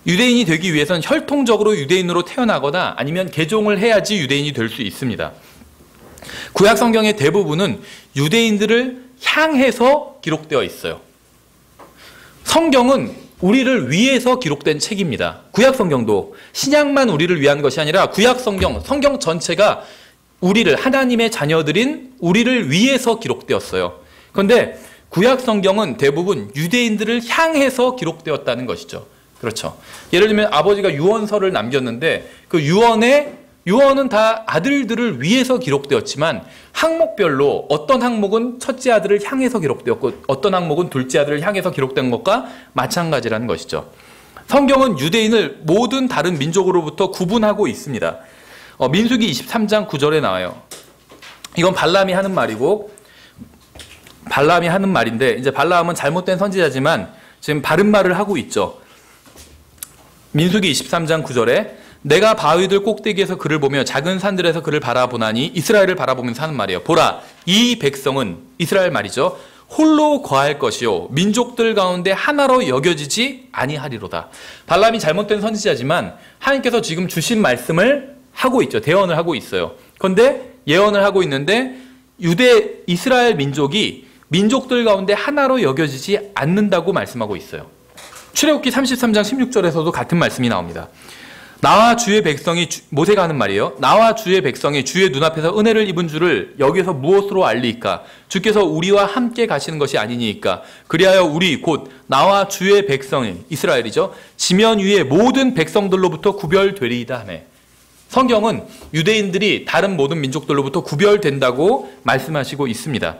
유대인이 되기 위해서는 혈통적으로 유대인으로 태어나거나 아니면 개종을 해야지 유대인이 될 수 있습니다. 구약 성경의 대부분은 유대인들을 향해서 기록되어 있어요. 성경은 우리를 위해서 기록된 책입니다. 구약 성경도 신약만 우리를 위한 것이 아니라 구약 성경 전체가 우리를, 하나님의 자녀들인 우리를 위해서 기록되었어요. 그런데 구약 성경은 대부분 유대인들을 향해서 기록되었다는 것이죠. 그렇죠. 예를 들면 아버지가 유언서를 남겼는데 그 유언은 다 아들들을 위해서 기록되었지만 항목별로 어떤 항목은 첫째 아들을 향해서 기록되었고 어떤 항목은 둘째 아들을 향해서 기록된 것과 마찬가지라는 것이죠. 성경은 유대인을 모든 다른 민족으로부터 구분하고 있습니다. 민수기 23장 9절에 나와요. 이건 발람이 하는 말인데 이제 발람은 잘못된 선지자지만 지금 바른 말을 하고 있죠. 민수기 23장 9절에 내가 바위들 꼭대기에서 그를 보며 작은 산들에서 그를 바라보나니 이스라엘을 바라보면서 하는 말이에요. 보라, 이 백성은, 이스라엘 말이죠, 홀로 거할 것이요 민족들 가운데 하나로 여겨지지 아니하리로다. 발람이 잘못된 선지자지만 하나님께서 지금 주신 말씀을 하고 있죠. 대언을 하고 있어요. 그런데 예언을 하고 있는데 이스라엘 민족이 민족들 가운데 하나로 여겨지지 않는다고 말씀하고 있어요. 출애굽기 33장 16절에서도 같은 말씀이 나옵니다. 나와 주의 백성이 모세가 하는 말이에요. 나와 주의 백성이 주의 눈앞에서 은혜를 입은 줄을 여기서 무엇으로 알리까? 주께서 우리와 함께 가시는 것이 아니니까. 그리하여 우리 곧 나와 주의 백성이 이스라엘이죠. 지면 위의 모든 백성들로부터 구별되리이다 하네. 성경은 유대인들이 다른 모든 민족들로부터 구별된다고 말씀하시고 있습니다.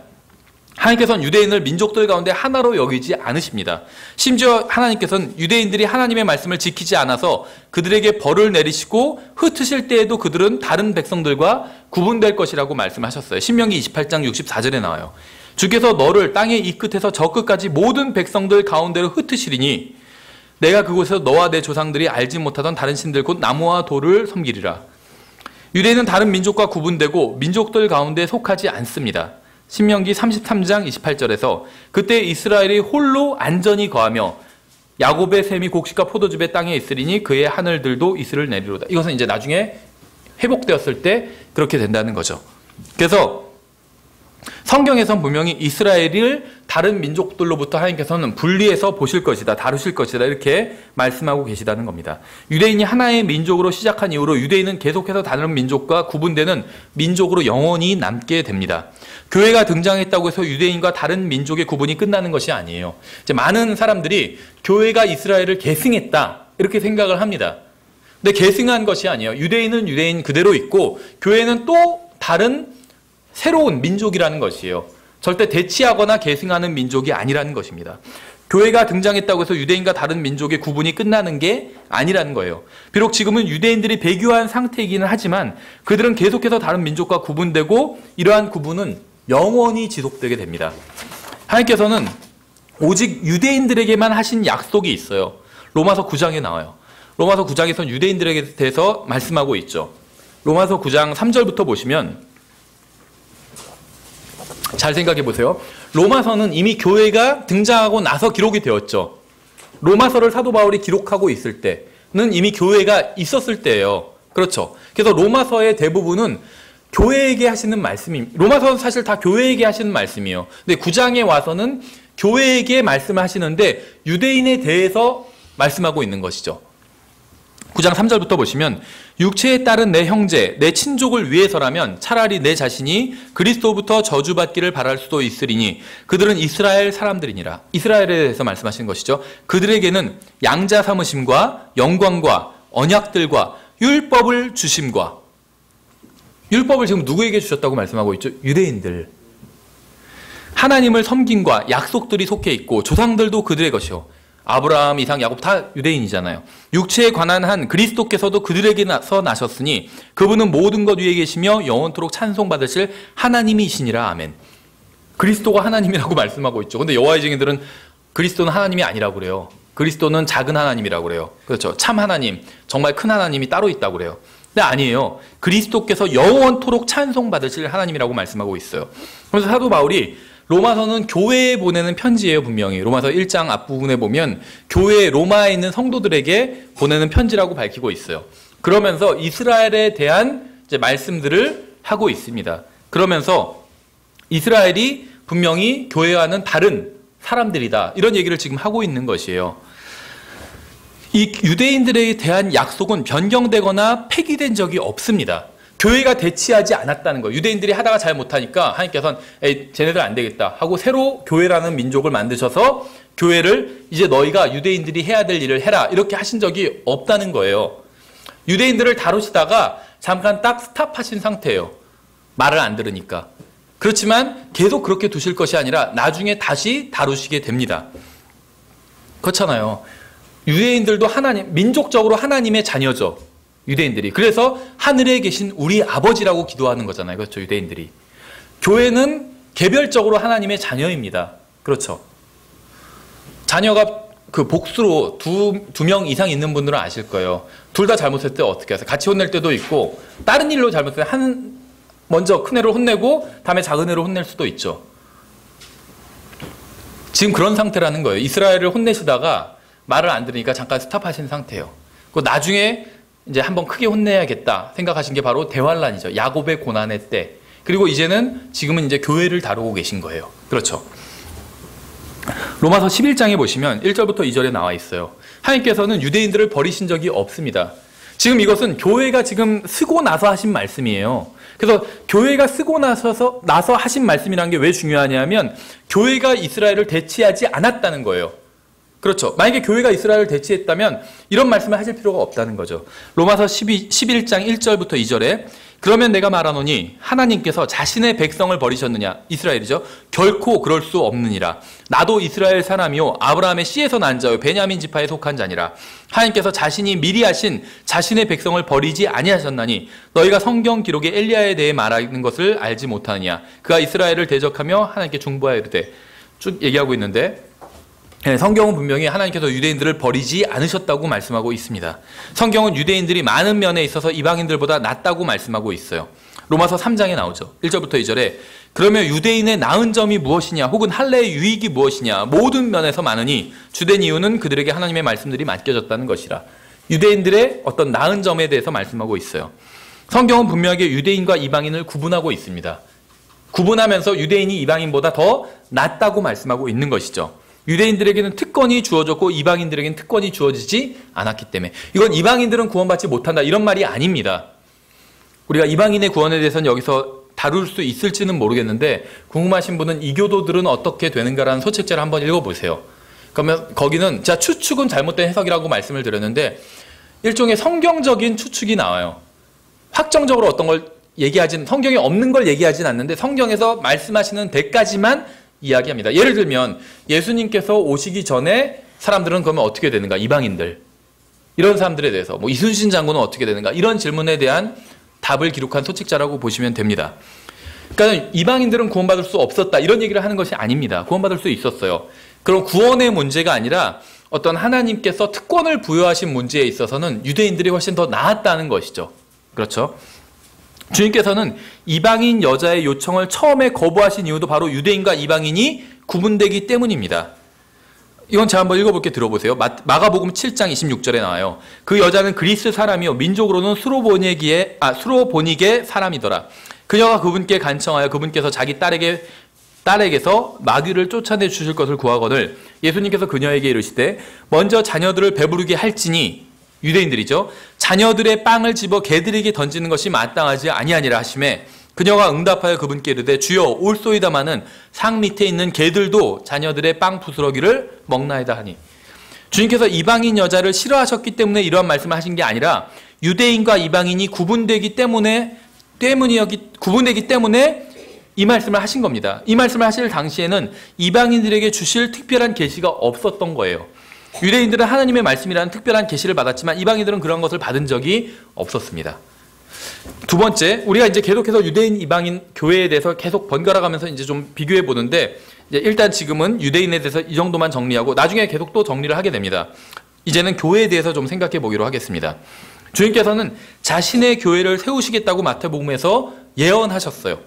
하나님께서는 유대인을 민족들 가운데 하나로 여기지 않으십니다. 심지어 하나님께서는 유대인들이 하나님의 말씀을 지키지 않아서 그들에게 벌을 내리시고 흩으실 때에도 그들은 다른 백성들과 구분될 것이라고 말씀하셨어요. 신명기 28장 64절에 나와요. 주께서 너를 땅의 이 끝에서 저 끝까지 모든 백성들 가운데로 흩으시리니 내가 그곳에서 너와 내 조상들이 알지 못하던 다른 신들 곧 나무와 돌을 섬기리라. 유대인은 다른 민족과 구분되고 민족들 가운데 속하지 않습니다. 신명기 33장 28절에서 그때 이스라엘이 홀로 안전히 거하며 야곱의 샘이 곡식과 포도즙의 땅에 있으리니 그의 하늘들도 이슬을 내리로다. 이것은 이제 나중에 회복되었을 때 그렇게 된다는 거죠. 그래서 성경에선 분명히 이스라엘을 다른 민족들로부터 하나님께서는 분리해서 보실 것이다, 다루실 것이다 이렇게 말씀하고 계시다는 겁니다. 유대인이 하나의 민족으로 시작한 이후로 유대인은 계속해서 다른 민족과 구분되는 민족으로 영원히 남게 됩니다. 교회가 등장했다고 해서 유대인과 다른 민족의 구분이 끝나는 것이 아니에요. 이제 많은 사람들이 교회가 이스라엘을 계승했다 이렇게 생각을 합니다. 근데 계승한 것이 아니에요. 유대인은 유대인 그대로 있고 교회는 또 다른 새로운 민족이라는 것이에요. 절대 대치하거나 계승하는 민족이 아니라는 것입니다. 교회가 등장했다고 해서 유대인과 다른 민족의 구분이 끝나는 게 아니라는 거예요. 비록 지금은 유대인들이 배교한 상태이기는 하지만 그들은 계속해서 다른 민족과 구분되고 이러한 구분은 영원히 지속되게 됩니다. 하나님께서는 오직 유대인들에게만 하신 약속이 있어요. 로마서 9장에 나와요. 로마서 9장에서는 유대인들에게 대해서 말씀하고 있죠. 로마서 9장 3절부터 보시면 잘 생각해 보세요. 로마서는 이미 교회가 등장하고 나서 기록이 되었죠. 로마서를 사도 바울이 기록하고 있을 때는 이미 교회가 있었을 때예요. 그렇죠. 그래서 로마서의 대부분은 교회에게 하시는 말씀입니다. 로마서는 사실 다 교회에게 하시는 말씀이에요. 근데 9장에 와서는 교회에게 말씀을 하시는데 유대인에 대해서 말씀하고 있는 것이죠. 9장 3절부터 보시면 육체에 따른 내 형제, 내 친족을 위해서라면 차라리 내 자신이 그리스도부터 저주받기를 바랄 수도 있으리니 그들은 이스라엘 사람들이니라. 이스라엘에 대해서 말씀하시는 것이죠. 그들에게는 양자 삼으심과 영광과 언약들과 율법을 주심과 율법을 지금 누구에게 주셨다고 말씀하고 있죠? 유대인들. 하나님을 섬김과 약속들이 속해 있고 조상들도 그들의 것이요. 아브라함, 이삭, 야곱 다 유대인이잖아요. 육체에 관한 한 그리스도께서도 그들에게서 나셨으니 그분은 모든 것 위에 계시며 영원토록 찬송받으실 하나님이시니라. 아멘. 그리스도가 하나님이라고 말씀하고 있죠. 근데 여호와의 증인들은 그리스도는 하나님이 아니라고 그래요. 그리스도는 작은 하나님이라고 그래요. 그렇죠. 참 하나님, 정말 큰 하나님이 따로 있다고 그래요. 근데 아니에요. 그리스도께서 영원토록 찬송받으실 하나님이라고 말씀하고 있어요. 그래서 사도 바울이 로마서는 교회에 보내는 편지예요. 분명히 로마서 1장 앞부분에 보면 교회 로마에 있는 성도들에게 보내는 편지라고 밝히고 있어요. 그러면서 이스라엘에 대한 이제 말씀들을 하고 있습니다. 그러면서 이스라엘이 분명히 교회와는 다른 사람들이다 이런 얘기를 지금 하고 있는 것이에요. 이 유대인들에 대한 약속은 변경되거나 폐기된 적이 없습니다. 교회가 대치하지 않았다는 거예요. 유대인들이 하다가 잘 못하니까 하나님께서는 에이, 쟤네들 안 되겠다 하고 새로 교회라는 민족을 만드셔서 교회를 이제 너희가 유대인들이 해야 될 일을 해라 이렇게 하신 적이 없다는 거예요. 유대인들을 다루시다가 잠깐 딱 스탑하신 상태예요. 말을 안 들으니까. 그렇지만 계속 그렇게 두실 것이 아니라 나중에 다시 다루시게 됩니다. 그렇잖아요. 유대인들도 하나님, 민족적으로 하나님의 자녀죠. 유대인들이. 그래서 하늘에 계신 우리 아버지라고 기도하는 거잖아요. 그렇죠. 유대인들이. 교회는 개별적으로 하나님의 자녀입니다. 그렇죠. 자녀가 그 복수로 두 명 이상 있는 분들은 아실 거예요. 둘 다 잘못했을 때 어떻게 하세요? 같이 혼낼 때도 있고 다른 일로 잘못했을 때 먼저 큰 애를 혼내고 다음에 작은 애를 혼낼 수도 있죠. 지금 그런 상태라는 거예요. 이스라엘을 혼내시다가 말을 안 들으니까 잠깐 스탑하신 상태예요. 그 나중에 이제 한번 크게 혼내야겠다 생각하신 게 바로 대환란이죠. 야곱의 고난의 때. 그리고 지금은 이제 교회를 다루고 계신 거예요. 그렇죠. 로마서 11장에 보시면 1절부터 2절에 나와 있어요. 하나님께서는 유대인들을 버리신 적이 없습니다. 지금 이것은 교회가 지금 쓰고 나서 하신 말씀이에요. 그래서 교회가 쓰고 나서 하신 말씀이라는 게 왜 중요하냐면 교회가 이스라엘을 대치하지 않았다는 거예요. 그렇죠. 만약에 교회가 이스라엘을 대치했다면 이런 말씀을 하실 필요가 없다는 거죠. 로마서 11장 1절부터 2절에 그러면 내가 말하노니 하나님께서 자신의 백성을 버리셨느냐? 이스라엘이죠. 결코 그럴 수 없느니라. 나도 이스라엘 사람이요 아브라함의 씨에서 난 자요 베냐민 지파에 속한 자니라. 하나님께서 자신이 미리 하신 자신의 백성을 버리지 아니하셨나니 너희가 성경 기록에 엘리야에 대해 말하는 것을 알지 못하느냐. 그가 이스라엘을 대적하며 하나님께 중보하여 이르되 쭉 얘기하고 있는데 성경은 분명히 하나님께서 유대인들을 버리지 않으셨다고 말씀하고 있습니다. 성경은 유대인들이 많은 면에 있어서 이방인들보다 낫다고 말씀하고 있어요. 로마서 3장에 나오죠. 1절부터 2절에 그러면 유대인의 나은 점이 무엇이냐 혹은 할례의 유익이 무엇이냐 모든 면에서 많으니 주된 이유는 그들에게 하나님의 말씀들이 맡겨졌다는 것이라. 유대인들의 어떤 나은 점에 대해서 말씀하고 있어요. 성경은 분명하게 유대인과 이방인을 구분하고 있습니다. 구분하면서 유대인이 이방인보다 더 낫다고 말씀하고 있는 것이죠. 유대인들에게는 특권이 주어졌고 이방인들에게는 특권이 주어지지 않았기 때문에 이건 이방인들은 구원받지 못한다 이런 말이 아닙니다. 우리가 이방인의 구원에 대해서는 여기서 다룰 수 있을지는 모르겠는데 궁금하신 분은 이교도들은 어떻게 되는가라는 소책자를 한번 읽어보세요. 그러면 거기는 제가 추측은 잘못된 해석이라고 말씀을 드렸는데 일종의 성경적인 추측이 나와요. 확정적으로 어떤 걸 성경에 없는 걸 얘기하진 않는데 성경에서 말씀하시는 데까지만 이야기합니다. 예를 들면 예수님께서 오시기 전에 사람들은 그러면 어떻게 되는가? 이방인들. 이런 사람들에 대해서 이순신 장군은 어떻게 되는가? 이런 질문에 대한 답을 기록한 소책자라고 보시면 됩니다. 그러니까 이방인들은 구원받을 수 없었다. 이런 얘기를 하는 것이 아닙니다. 구원받을 수 있었어요. 그럼 구원의 문제가 아니라 어떤 하나님께서 특권을 부여하신 문제에 있어서는 유대인들이 훨씬 더 나았다는 것이죠. 그렇죠? 주님께서는 이방인 여자의 요청을 처음에 거부하신 이유도 바로 유대인과 이방인이 구분되기 때문입니다. 이건 제가 한번 읽어볼게 들어보세요. 마가복음 7장 26절에 나와요. 그 여자는 그리스 사람이요 민족으로는 수로보닉의 사람이더라. 그녀가 그분께 간청하여 그분께서 자기 딸에게서 마귀를 쫓아내 주실 것을 구하거늘 예수님께서 그녀에게 이르시되 먼저 자녀들을 배부르게 할지니 유대인들이죠. 자녀들의 빵을 집어 개들에게 던지는 것이 마땅하지 아니하니라 하시매 그녀가 응답하여 그분께 이르되 주여 올소이다마는 상 밑에 있는 개들도 자녀들의 빵 부스러기를 먹나이다 하니 주님께서 이방인 여자를 싫어하셨기 때문에 이러한 말씀을 하신 게 아니라 유대인과 이방인이 구분되기 때문에 이 말씀을 하신 겁니다. 이 말씀을 하실 당시에는 이방인들에게 주실 특별한 계시가 없었던 거예요. 유대인들은 하나님의 말씀이라는 특별한 계시를 받았지만 이방인들은 그런 것을 받은 적이 없었습니다. 두 번째, 우리가 이제 계속해서 유대인, 이방인 교회에 대해서 계속 번갈아 가면서 이제 좀 비교해 보는데 일단 지금은 유대인에 대해서 이 정도만 정리하고 나중에 계속 또 정리를 하게 됩니다. 이제는 교회에 대해서 좀 생각해 보기로 하겠습니다. 주님께서는 자신의 교회를 세우시겠다고 마태복음에서 예언하셨어요.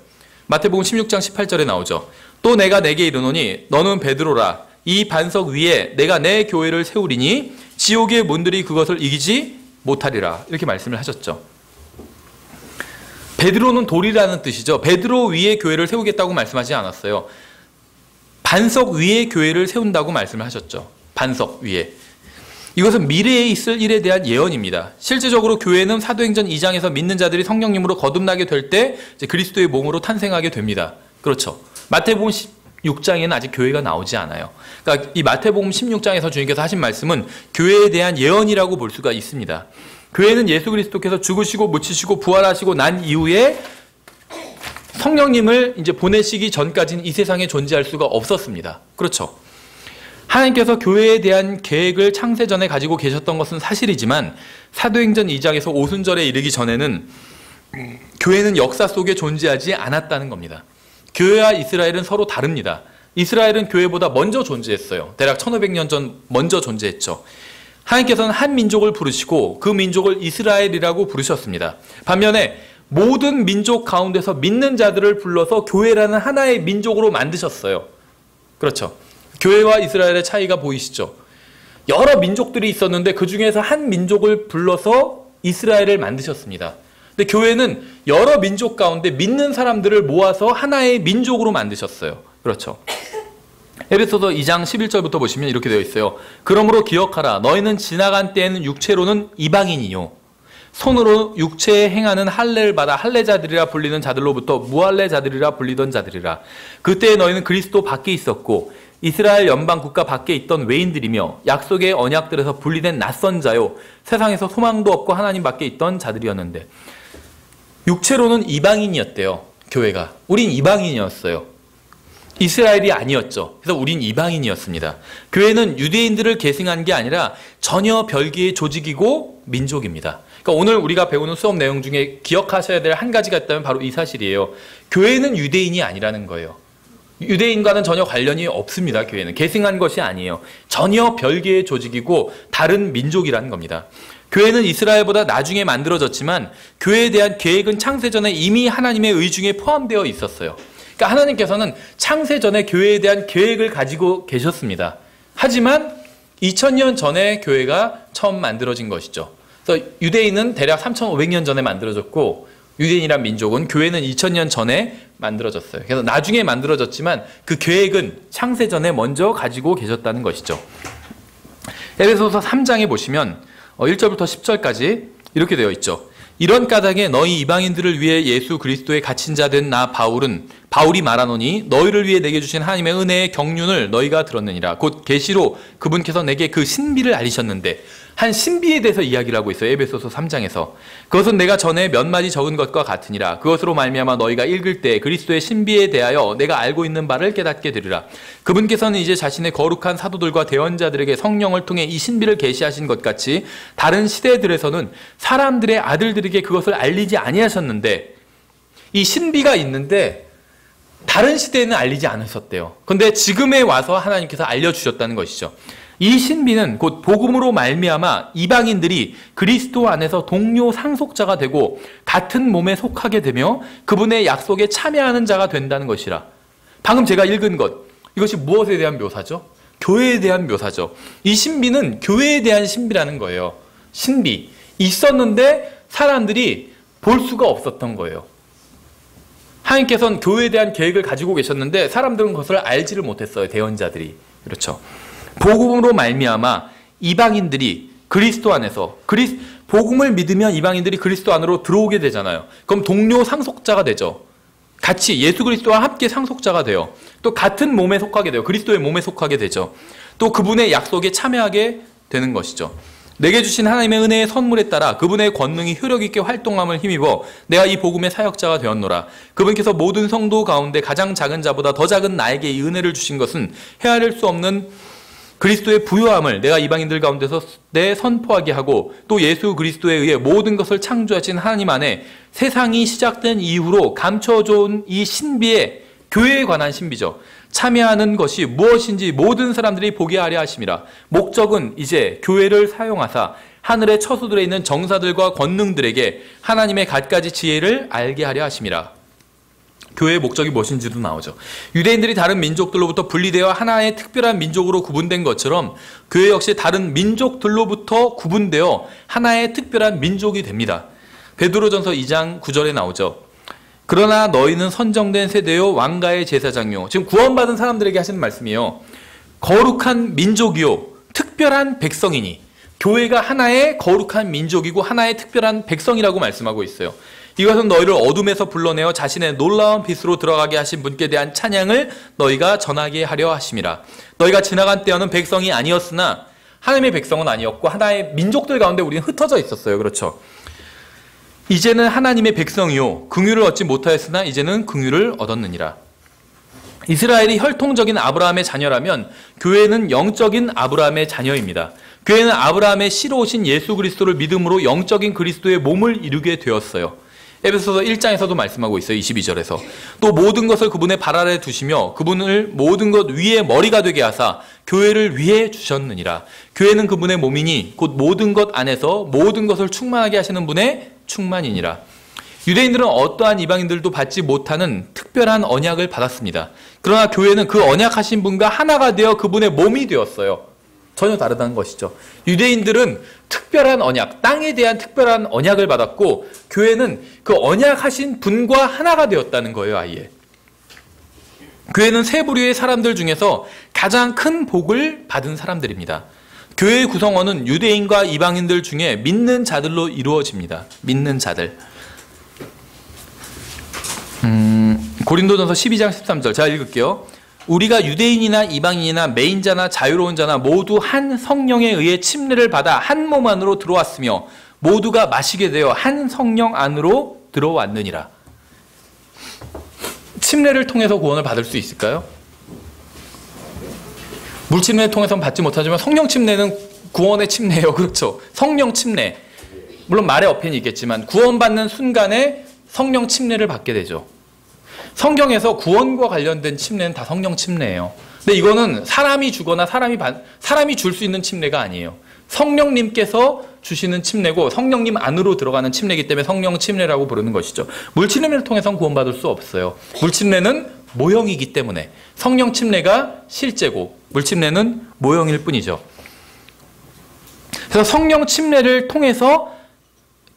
마태복음 16장 18절에 나오죠. 또 내가 내게 이르노니 너는 베드로라. 이 반석 위에 내가 내 교회를 세우리니 지옥의 문들이 그것을 이기지 못하리라. 이렇게 말씀을 하셨죠. 베드로는 돌이라는 뜻이죠. 베드로 위에 교회를 세우겠다고 말씀하지 않았어요. 반석 위에 교회를 세운다고 말씀을 하셨죠. 반석 위에. 이것은 미래에 있을 일에 대한 예언입니다. 실제적으로 교회는 사도행전 2장에서 믿는 자들이 성령님으로 거듭나게 될 때 그리스도의 몸으로 탄생하게 됩니다. 그렇죠. 마태복음 16장에는 아직 교회가 나오지 않아요. 그러니까 이 마태복음 16장에서 주님께서 하신 말씀은 교회에 대한 예언이라고 볼 수가 있습니다. 교회는 예수 그리스도께서 죽으시고 묻히시고 부활하시고 난 이후에 성령님을 이제 보내시기 전까지는 이 세상에 존재할 수가 없었습니다. 그렇죠. 하나님께서 교회에 대한 계획을 창세전에 가지고 계셨던 것은 사실이지만 사도행전 2장에서 오순절에 이르기 전에는 교회는 역사 속에 존재하지 않았다는 겁니다. 교회와 이스라엘은 서로 다릅니다. 이스라엘은 교회보다 먼저 존재했어요. 대략 1500년 전 먼저 존재했죠. 하나님께서는 한 민족을 부르시고 그 민족을 이스라엘이라고 부르셨습니다. 반면에 모든 민족 가운데서 믿는 자들을 불러서 교회라는 하나의 민족으로 만드셨어요. 그렇죠. 교회와 이스라엘의 차이가 보이시죠? 여러 민족들이 있었는데 그 중에서 한 민족을 불러서 이스라엘을 만드셨습니다. 근데 교회는 여러 민족 가운데 믿는 사람들을 모아서 하나의 민족으로 만드셨어요. 그렇죠. 에베소서 2장 11절부터 보시면 이렇게 되어 있어요. 그러므로 기억하라. 너희는 지나간 때에는 육체로는 이방인이요 손으로 육체에 행하는 할례를 받아 할례자들이라 불리는 자들로부터 무할례자들이라 불리던 자들이라. 그때 너희는 그리스도 밖에 있었고 이스라엘 연방 국가 밖에 있던 외인들이며 약속의 언약들에서 분리된 낯선 자요 세상에서 소망도 없고 하나님 밖에 있던 자들이었는데. 육체로는 이방인이었대요. 교회가. 우린 이방인이었어요. 이스라엘이 아니었죠. 그래서 우린 이방인이었습니다. 교회는 유대인들을 계승한 게 아니라 전혀 별개의 조직이고 민족입니다. 그러니까 오늘 우리가 배우는 수업 내용 중에 기억하셔야 될 한 가지가 있다면 바로 이 사실이에요. 교회는 유대인이 아니라는 거예요. 유대인과는 전혀 관련이 없습니다. 교회는 계승한 것이 아니에요. 전혀 별개의 조직이고 다른 민족이라는 겁니다. 교회는 이스라엘보다 나중에 만들어졌지만 교회에 대한 계획은 창세전에 이미 하나님의 의중에 포함되어 있었어요. 그러니까 하나님께서는 창세전에 교회에 대한 계획을 가지고 계셨습니다. 하지만 2000년 전에 교회가 처음 만들어진 것이죠. 그래서 유대인은 대략 3500년 전에 만들어졌고 유대인이란 민족은 교회는 2000년 전에 만들어졌어요. 그래서 나중에 만들어졌지만 그 계획은 창세전에 먼저 가지고 계셨다는 것이죠. 에베소서 3장에 보시면 1절부터 10절까지 이렇게 되어 있죠. 이런 까닭에 너희 이방인들을 위해 예수 그리스도의 갇힌 자 된 나 바울이 말하노니 너희를 위해 내게 주신 하나님의 은혜의 경륜을 너희가 들었느니라. 곧 계시로 그분께서 내게 그 신비를 알리셨는데, 한 신비에 대해서 이야기를 하고 있어요. 에베소서 3장에서. 그것은 내가 전에 몇 마디 적은 것과 같으니라. 그것으로 말미암아 너희가 읽을 때 그리스도의 신비에 대하여 내가 알고 있는 바를 깨닫게 되리라. 그분께서는 이제 자신의 거룩한 사도들과 대언자들에게 성령을 통해 이 신비를 계시하신 것 같이 다른 시대들에서는 사람들의 아들들에게 그것을 알리지 아니하셨는데, 이 신비가 있는데 다른 시대에는 알리지 않으셨대요. 그런데 지금에 와서 하나님께서 알려주셨다는 것이죠. 이 신비는 곧 복음으로 말미암아 이방인들이 그리스도 안에서 동료 상속자가 되고 같은 몸에 속하게 되며 그분의 약속에 참여하는 자가 된다는 것이라. 방금 제가 읽은 것, 이것이 무엇에 대한 묘사죠? 교회에 대한 묘사죠. 이 신비는 교회에 대한 신비라는 거예요. 신비. 있었는데 사람들이 볼 수가 없었던 거예요. 하나님께서는 교회에 대한 계획을 가지고 계셨는데 사람들은 그것을 알지를 못했어요. 대언자들이. 그렇죠. 복음으로 말미암아 이방인들이 그리스도 안에서 복음을 믿으면 이방인들이 그리스도 안으로 들어오게 되잖아요. 그럼 동료 상속자가 되죠. 같이 예수 그리스도와 함께 상속자가 돼요. 또 같은 몸에 속하게 돼요. 그리스도의 몸에 속하게 되죠. 또 그분의 약속에 참여하게 되는 것이죠. 내게 주신 하나님의 은혜의 선물에 따라 그분의 권능이 효력 있게 활동함을 힘입어 내가 이 복음의 사역자가 되었노라. 그분께서 모든 성도 가운데 가장 작은 자보다 더 작은 나에게 이 은혜를 주신 것은 헤아릴 수 없는 그리스도의 부요함을 내가 이방인들 가운데서 내 선포하게 하고, 또 예수 그리스도에 의해 모든 것을 창조하신 하나님 안에 세상이 시작된 이후로 감춰져온 이 신비의 교회에 관한 신비죠. 참여하는 것이 무엇인지 모든 사람들이 보게 하려 하심이라. 목적은 이제 교회를 사용하사 하늘의 처소들에 있는 정사들과 권능들에게 하나님의 갖가지 지혜를 알게 하려 하심이라. 교회의 목적이 무엇인지도 나오죠. 유대인들이 다른 민족들로부터 분리되어 하나의 특별한 민족으로 구분된 것처럼 교회 역시 다른 민족들로부터 구분되어 하나의 특별한 민족이 됩니다. 베드로전서 2장 9절에 나오죠. 그러나 너희는 선정된 세대요 왕가의 제사장요. 지금 구원받은 사람들에게 하시는 말씀이에요. 거룩한 민족이요 특별한 백성이니. 교회가 하나의 거룩한 민족이고 하나의 특별한 백성이라고 말씀하고 있어요. 이것은 너희를 어둠에서 불러내어 자신의 놀라운 빛으로 들어가게 하신 분께 대한 찬양을 너희가 전하게 하려 하심이라. 너희가 지나간 때에는 백성이 아니었으나 하나님의 백성은 아니었고 하나의 민족들 가운데 우리는 흩어져 있었어요. 그렇죠. 이제는 하나님의 백성이요 긍휼을 얻지 못하였으나 이제는 긍휼을 얻었느니라. 이스라엘이 혈통적인 아브라함의 자녀라면 교회는 영적인 아브라함의 자녀입니다. 교회는 아브라함의 씨로 오신 예수 그리스도를 믿음으로 영적인 그리스도의 몸을 이루게 되었어요. 에베소서 1장에서도 말씀하고 있어요. 22절에서. 또 모든 것을 그분의 발 아래 두시며 그분을 모든 것 위에 머리가 되게 하사 교회를 위해 주셨느니라. 교회는 그분의 몸이니 곧 모든 것 안에서 모든 것을 충만하게 하시는 분의 충만이니라. 유대인들은 어떠한 이방인들도 받지 못하는 특별한 언약을 받았습니다. 그러나 교회는 그 언약하신 분과 하나가 되어 그분의 몸이 되었어요. 전혀 다르다는 것이죠. 유대인들은 특별한 언약, 땅에 대한 특별한 언약을 받았고 교회는 그 언약하신 분과 하나가 되었다는 거예요. 아예. 교회는 세 부류의 사람들 중에서 가장 큰 복을 받은 사람들입니다. 교회의 구성원은 유대인과 이방인들 중에 믿는 자들로 이루어집니다. 믿는 자들. 고린도전서 12장 13절 제가 읽을게요. 우리가 유대인이나 이방인이나 매인자나 자유로운 자나 모두 한 성령에 의해 침례를 받아 한 몸 안으로 들어왔으며 모두가 마시게 되어 한 성령 안으로 들어왔느니라. 침례를 통해서 구원을 받을 수 있을까요? 물침례를 통해서는 받지 못하지만 성령 침례는 구원의 침례예요. 그렇죠? 성령 침례. 물론 말의 어폐는 있겠지만 구원받는 순간에 성령 침례를 받게 되죠. 성경에서 구원과 관련된 침례는 다 성령 침례예요. 근데 이거는 사람이 주거나 사람이 줄 수 있는 침례가 아니에요. 성령님께서 주시는 침례고 성령님 안으로 들어가는 침례이기 때문에 성령 침례라고 부르는 것이죠. 물침례를 통해서는 구원받을 수 없어요. 물침례는 모형이기 때문에 성령 침례가 실제고 물침례는 모형일 뿐이죠. 그래서 성령 침례를 통해서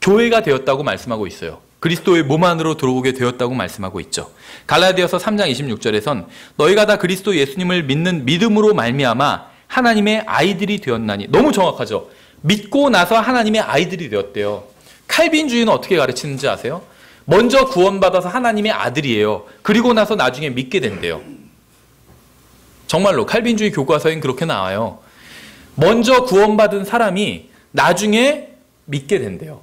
교회가 되었다고 말씀하고 있어요. 그리스도의 몸 안으로 들어오게 되었다고 말씀하고 있죠. 갈라디아서 3장 26절에선 너희가 다 그리스도 예수님을 믿는 믿음으로 말미암아 하나님의 아이들이 되었나니. 너무 정확하죠. 믿고 나서 하나님의 아이들이 되었대요. 칼빈주의는 어떻게 가르치는지 아세요? 먼저 구원받아서 하나님의 아들이에요. 그리고 나서 나중에 믿게 된대요. 정말로 칼빈주의 교과서엔 그렇게 나와요. 먼저 구원받은 사람이 나중에 믿게 된대요.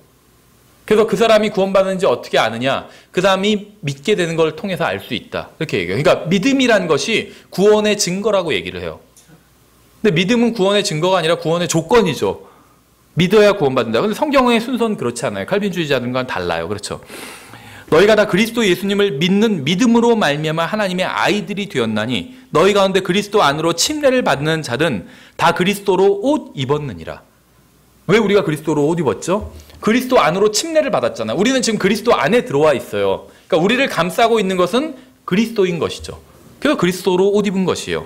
그래서 그 사람이 구원받는지 어떻게 아느냐? 그 사람이 믿게 되는 걸 통해서 알 수 있다. 이렇게 얘기해요. 그러니까 믿음이란 것이 구원의 증거라고 얘기를 해요. 근데 믿음은 구원의 증거가 아니라 구원의 조건이죠. 믿어야 구원받는다. 근데 성경의 순서는 그렇지 않아요. 칼빈주의자들과는 달라요. 그렇죠? 너희가 다 그리스도 예수님을 믿는 믿음으로 말미암아 하나님의 아이들이 되었나니 너희 가운데 그리스도 안으로 침례를 받는 자는 다 그리스도로 옷 입었느니라. 왜 우리가 그리스도로 옷 입었죠? 그리스도 안으로 침례를 받았잖아. 우리는 지금 그리스도 안에 들어와 있어요. 그러니까 우리를 감싸고 있는 것은 그리스도인 것이죠. 그래서 그리스도로 옷 입은 것이에요.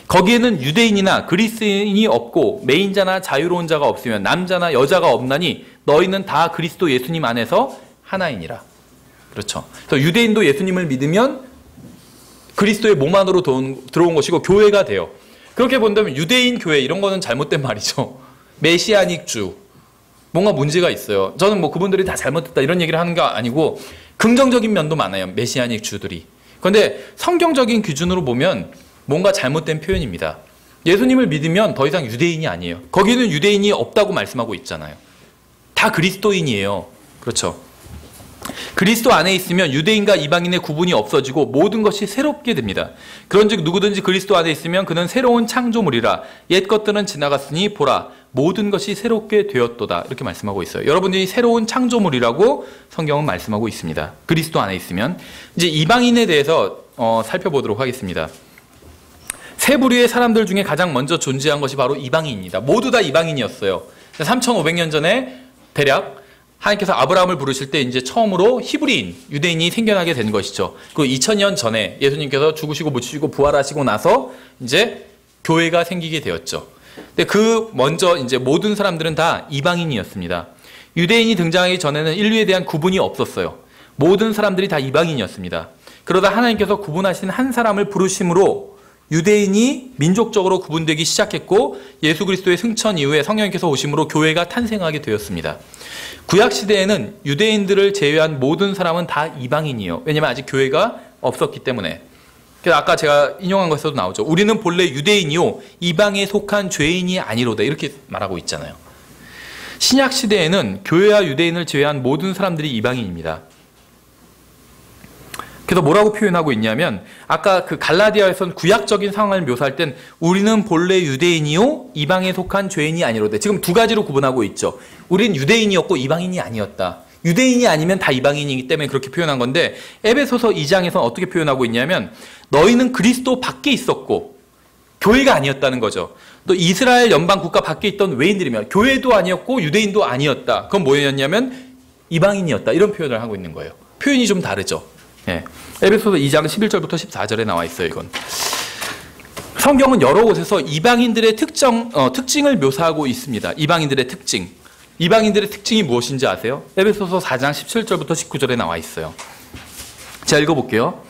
거기에는 유대인이나 그리스인이 없고 매인자나 자유로운 자가 없으면 남자나 여자가 없나니 너희는 다 그리스도 예수님 안에서 하나이니라. 그렇죠. 그래서 유대인도 예수님을 믿으면 그리스도의 몸 안으로 들어온 것이고 교회가 돼요. 그렇게 본다면 유대인 교회 이런 거는 잘못된 말이죠. 메시아닉 주. 뭔가 문제가 있어요. 저는 뭐 그분들이 다 잘못됐다 이런 얘기를 하는 게 아니고 긍정적인 면도 많아요. 메시아닉 주들이. 그런데 성경적인 기준으로 보면 뭔가 잘못된 표현입니다. 예수님을 믿으면 더 이상 유대인이 아니에요. 거기는 유대인이 없다고 말씀하고 있잖아요. 다 그리스도인이에요. 그렇죠. 그리스도 안에 있으면 유대인과 이방인의 구분이 없어지고 모든 것이 새롭게 됩니다. 그런즉 누구든지 그리스도 안에 있으면 그는 새로운 창조물이라. 옛 것들은 지나갔으니 보라 모든 것이 새롭게 되었도다. 이렇게 말씀하고 있어요. 여러분들이 새로운 창조물이라고 성경은 말씀하고 있습니다. 그리스도 안에 있으면. 이제 이방인에 대해서 살펴보도록 하겠습니다. 세 부류의 사람들 중에 가장 먼저 존재한 것이 바로 이방인입니다. 모두 다 이방인이었어요. 3,500년 전에 대략 하나님께서 아브라함을 부르실 때 이제 처음으로 히브리인, 유대인이 생겨나게 된 것이죠. 그리고 2000년 전에 예수님께서 죽으시고 묻히시고 부활하시고 나서 이제 교회가 생기게 되었죠. 근데 그 먼저 이제 모든 사람들은 다 이방인이었습니다. 유대인이 등장하기 전에는 인류에 대한 구분이 없었어요. 모든 사람들이 다 이방인이었습니다. 그러다 하나님께서 구분하신 한 사람을 부르심으로 유대인이 민족적으로 구분되기 시작했고 예수 그리스도의 승천 이후에 성령님께서 오심으로 교회가 탄생하게 되었습니다. 구약 시대에는 유대인들을 제외한 모든 사람은 다 이방인이에요. 왜냐하면 아직 교회가 없었기 때문에. 그래서 아까 제가 인용한 것에서도 나오죠. 우리는 본래 유대인이요 이방에 속한 죄인이 아니로다 이렇게 말하고 있잖아요. 신약 시대에는 교회와 유대인을 제외한 모든 사람들이 이방인입니다. 그래서 뭐라고 표현하고 있냐면 아까 그 갈라디아에서는 구약적인 상황을 묘사할 땐 우리는 본래 유대인이요 이방에 속한 죄인이 아니로다. 지금 두 가지로 구분하고 있죠. 우린 유대인이었고 이방인이 아니었다. 유대인이 아니면 다 이방인이기 때문에 그렇게 표현한 건데 에베소서 2장에서는 어떻게 표현하고 있냐면 너희는 그리스도 밖에 있었고 교회가 아니었다는 거죠. 또 이스라엘 연방 국가 밖에 있던 외인들이면 교회도 아니었고 유대인도 아니었다. 그건 뭐였냐면 이방인이었다. 이런 표현을 하고 있는 거예요. 표현이 좀 다르죠. 예. 에베소서 2장 11절부터 14절에 나와 있어요. 이건 성경은 여러 곳에서 이방인들의 특징을 묘사하고 있습니다. 이방인들의 특징. 이방인들의 특징이 무엇인지 아세요? 에베소서 4장 17절부터 19절에 나와 있어요. 제가 읽어볼게요.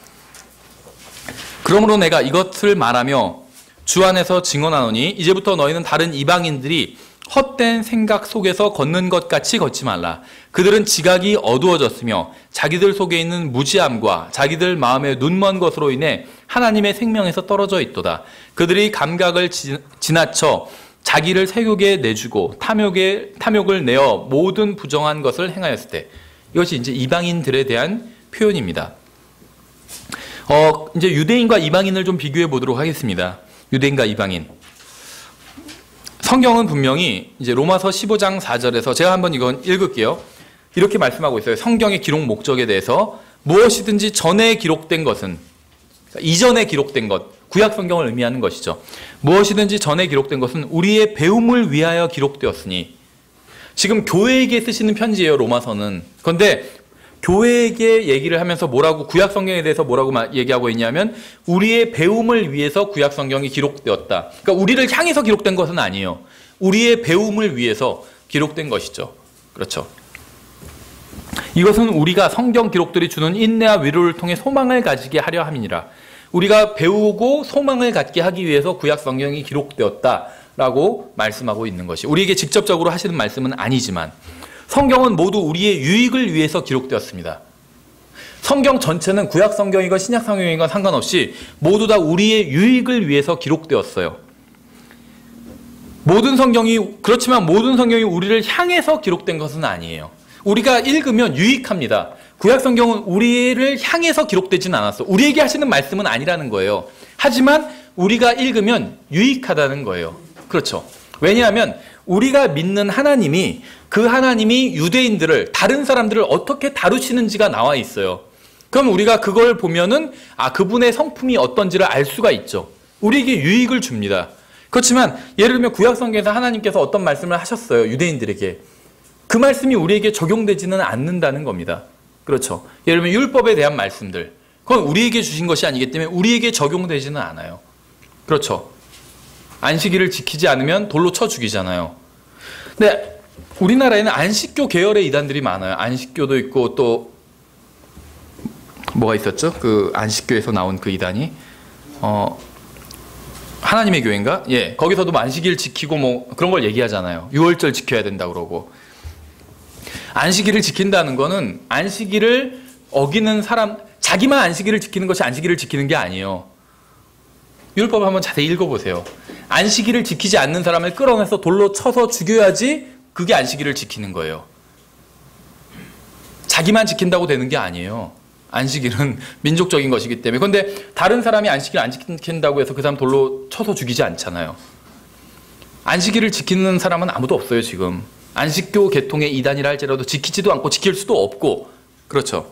그러므로 내가 이것을 말하며 주 안에서 증언하노니 이제부터 너희는 다른 이방인들이 헛된 생각 속에서 걷는 것 같이 걷지 말라. 그들은 지각이 어두워졌으며 자기들 속에 있는 무지함과 자기들 마음에 눈먼 것으로 인해 하나님의 생명에서 떨어져 있도다. 그들이 감각을 지나쳐 자기를 세욕에 내주고 탐욕을 내어 모든 부정한 것을 행하였을 때, 이것이 이제 이방인들에 대한 표현입니다. 이제 유대인과 이방인을 좀 비교해 보도록 하겠습니다. 유대인과 이방인. 성경은 분명히 이제 로마서 15장 4절에서 제가 한번 이건 읽을게요. 이렇게 말씀하고 있어요. 성경의 기록 목적에 대해서 무엇이든지 전에 기록된 것은, 그러니까 이전에 기록된 것, 구약 성경을 의미하는 것이죠. 무엇이든지 전에 기록된 것은 우리의 배움을 위하여 기록되었으니, 지금 교회에게 쓰시는 편지예요, 로마서는. 그런데 교회에게 얘기를 하면서 뭐라고, 구약 성경에 대해서 뭐라고 얘기하고 있냐면 우리의 배움을 위해서 구약 성경이 기록되었다. 그러니까 우리를 향해서 기록된 것은 아니에요. 우리의 배움을 위해서 기록된 것이죠. 그렇죠. 이것은 우리가 성경 기록들이 주는 인내와 위로를 통해 소망을 가지게 하려 함이니라. 우리가 배우고 소망을 갖게 하기 위해서 구약 성경이 기록되었다라고 말씀하고 있는 것이, 우리에게 직접적으로 하시는 말씀은 아니지만 성경은 모두 우리의 유익을 위해서 기록되었습니다. 성경 전체는 구약 성경이건 신약 성경이건 상관없이 모두 다 우리의 유익을 위해서 기록되었어요. 그렇지만 모든 성경이 우리를 향해서 기록된 것은 아니에요. 우리가 읽으면 유익합니다. 구약 성경은 우리를 향해서 기록되지는 않았어. 우리에게 하시는 말씀은 아니라는 거예요. 하지만 우리가 읽으면 유익하다는 거예요. 그렇죠. 왜냐하면 우리가 믿는 하나님이, 그 하나님이 유대인들을, 다른 사람들을 어떻게 다루시는지가 나와 있어요. 그럼 우리가 그걸 보면은 그분의 성품이 어떤지를 알 수가 있죠. 우리에게 유익을 줍니다. 그렇지만 예를 들면 구약 성경에서 하나님께서 어떤 말씀을 하셨어요, 유대인들에게. 그 말씀이 우리에게 적용되지는 않는다는 겁니다. 그렇죠. 예를 들면 율법에 대한 말씀들, 그건 우리에게 주신 것이 아니기 때문에 우리에게 적용되지는 않아요. 그렇죠. 안식일을 지키지 않으면 돌로 쳐 죽이잖아요. 근데 우리나라에는 안식교 계열의 이단들이 많아요. 안식교도 있고 또 뭐가 있었죠? 그 안식교에서 나온 그 이단이 하나님의 교회인가? 예, 거기서도 뭐 안식일 지키고 뭐 그런 걸 얘기하잖아요. 유월절 지켜야 된다 그러고. 안식일을 지킨다는 거는 안식일을 어기는 사람, 자기만 안식일을 지키는 것이 안식일을 지키는 게 아니에요. 율법 한번 자세히 읽어보세요. 안식일을 지키지 않는 사람을 끌어내서 돌로 쳐서 죽여야지 그게 안식일을 지키는 거예요. 자기만 지킨다고 되는 게 아니에요. 안식일은 민족적인 것이기 때문에. 그런데 다른 사람이 안식일 안 지킨다고 해서 그 사람 돌로 쳐서 죽이지 않잖아요. 안식일을 지키는 사람은 아무도 없어요, 지금. 안식교 계통의 이단이라 할지라도 지키지도 않고 지킬 수도 없고. 그렇죠.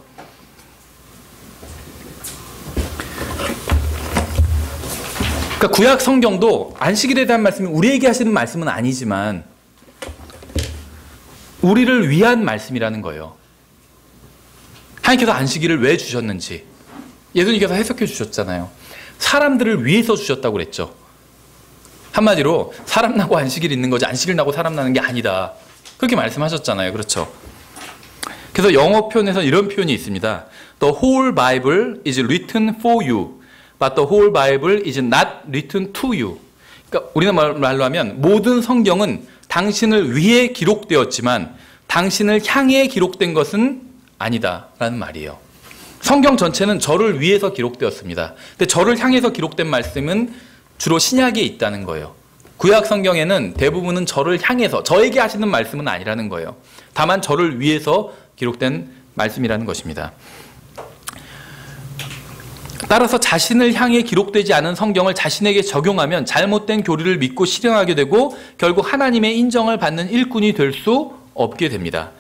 그러니까 구약 성경도 안식일에 대한 말씀이 우리에게 하시는 말씀은 아니지만 우리를 위한 말씀이라는 거예요. 하나님께서 안식일을 왜 주셨는지 예수님께서 해석해 주셨잖아요. 사람들을 위해서 주셨다고 그랬죠. 한마디로 사람 나고 안식일 있는 거지 안식일 나고 사람 나는 게 아니다. 그렇게 말씀하셨잖아요. 그렇죠. 그래서 영어 표현에서 이런 표현이 있습니다. The whole Bible is written for you, but the whole Bible is not written to you. 그러니까 우리나라 말로 하면 모든 성경은 당신을 위해 기록되었지만 당신을 향해 기록된 것은 아니다라는 말이에요. 성경 전체는 저를 위해서 기록되었습니다. 근데 저를 향해서 기록된 말씀은 주로 신약에 있다는 거예요. 구약 성경에는 대부분은 저를 향해서, 저에게 하시는 말씀은 아니라는 거예요. 다만 저를 위해서 기록된 말씀이라는 것입니다. 따라서 자신을 향해 기록되지 않은 성경을 자신에게 적용하면 잘못된 교리를 믿고 실행하게 되고 결국 하나님의 인정을 받는 일꾼이 될 수 없게 됩니다.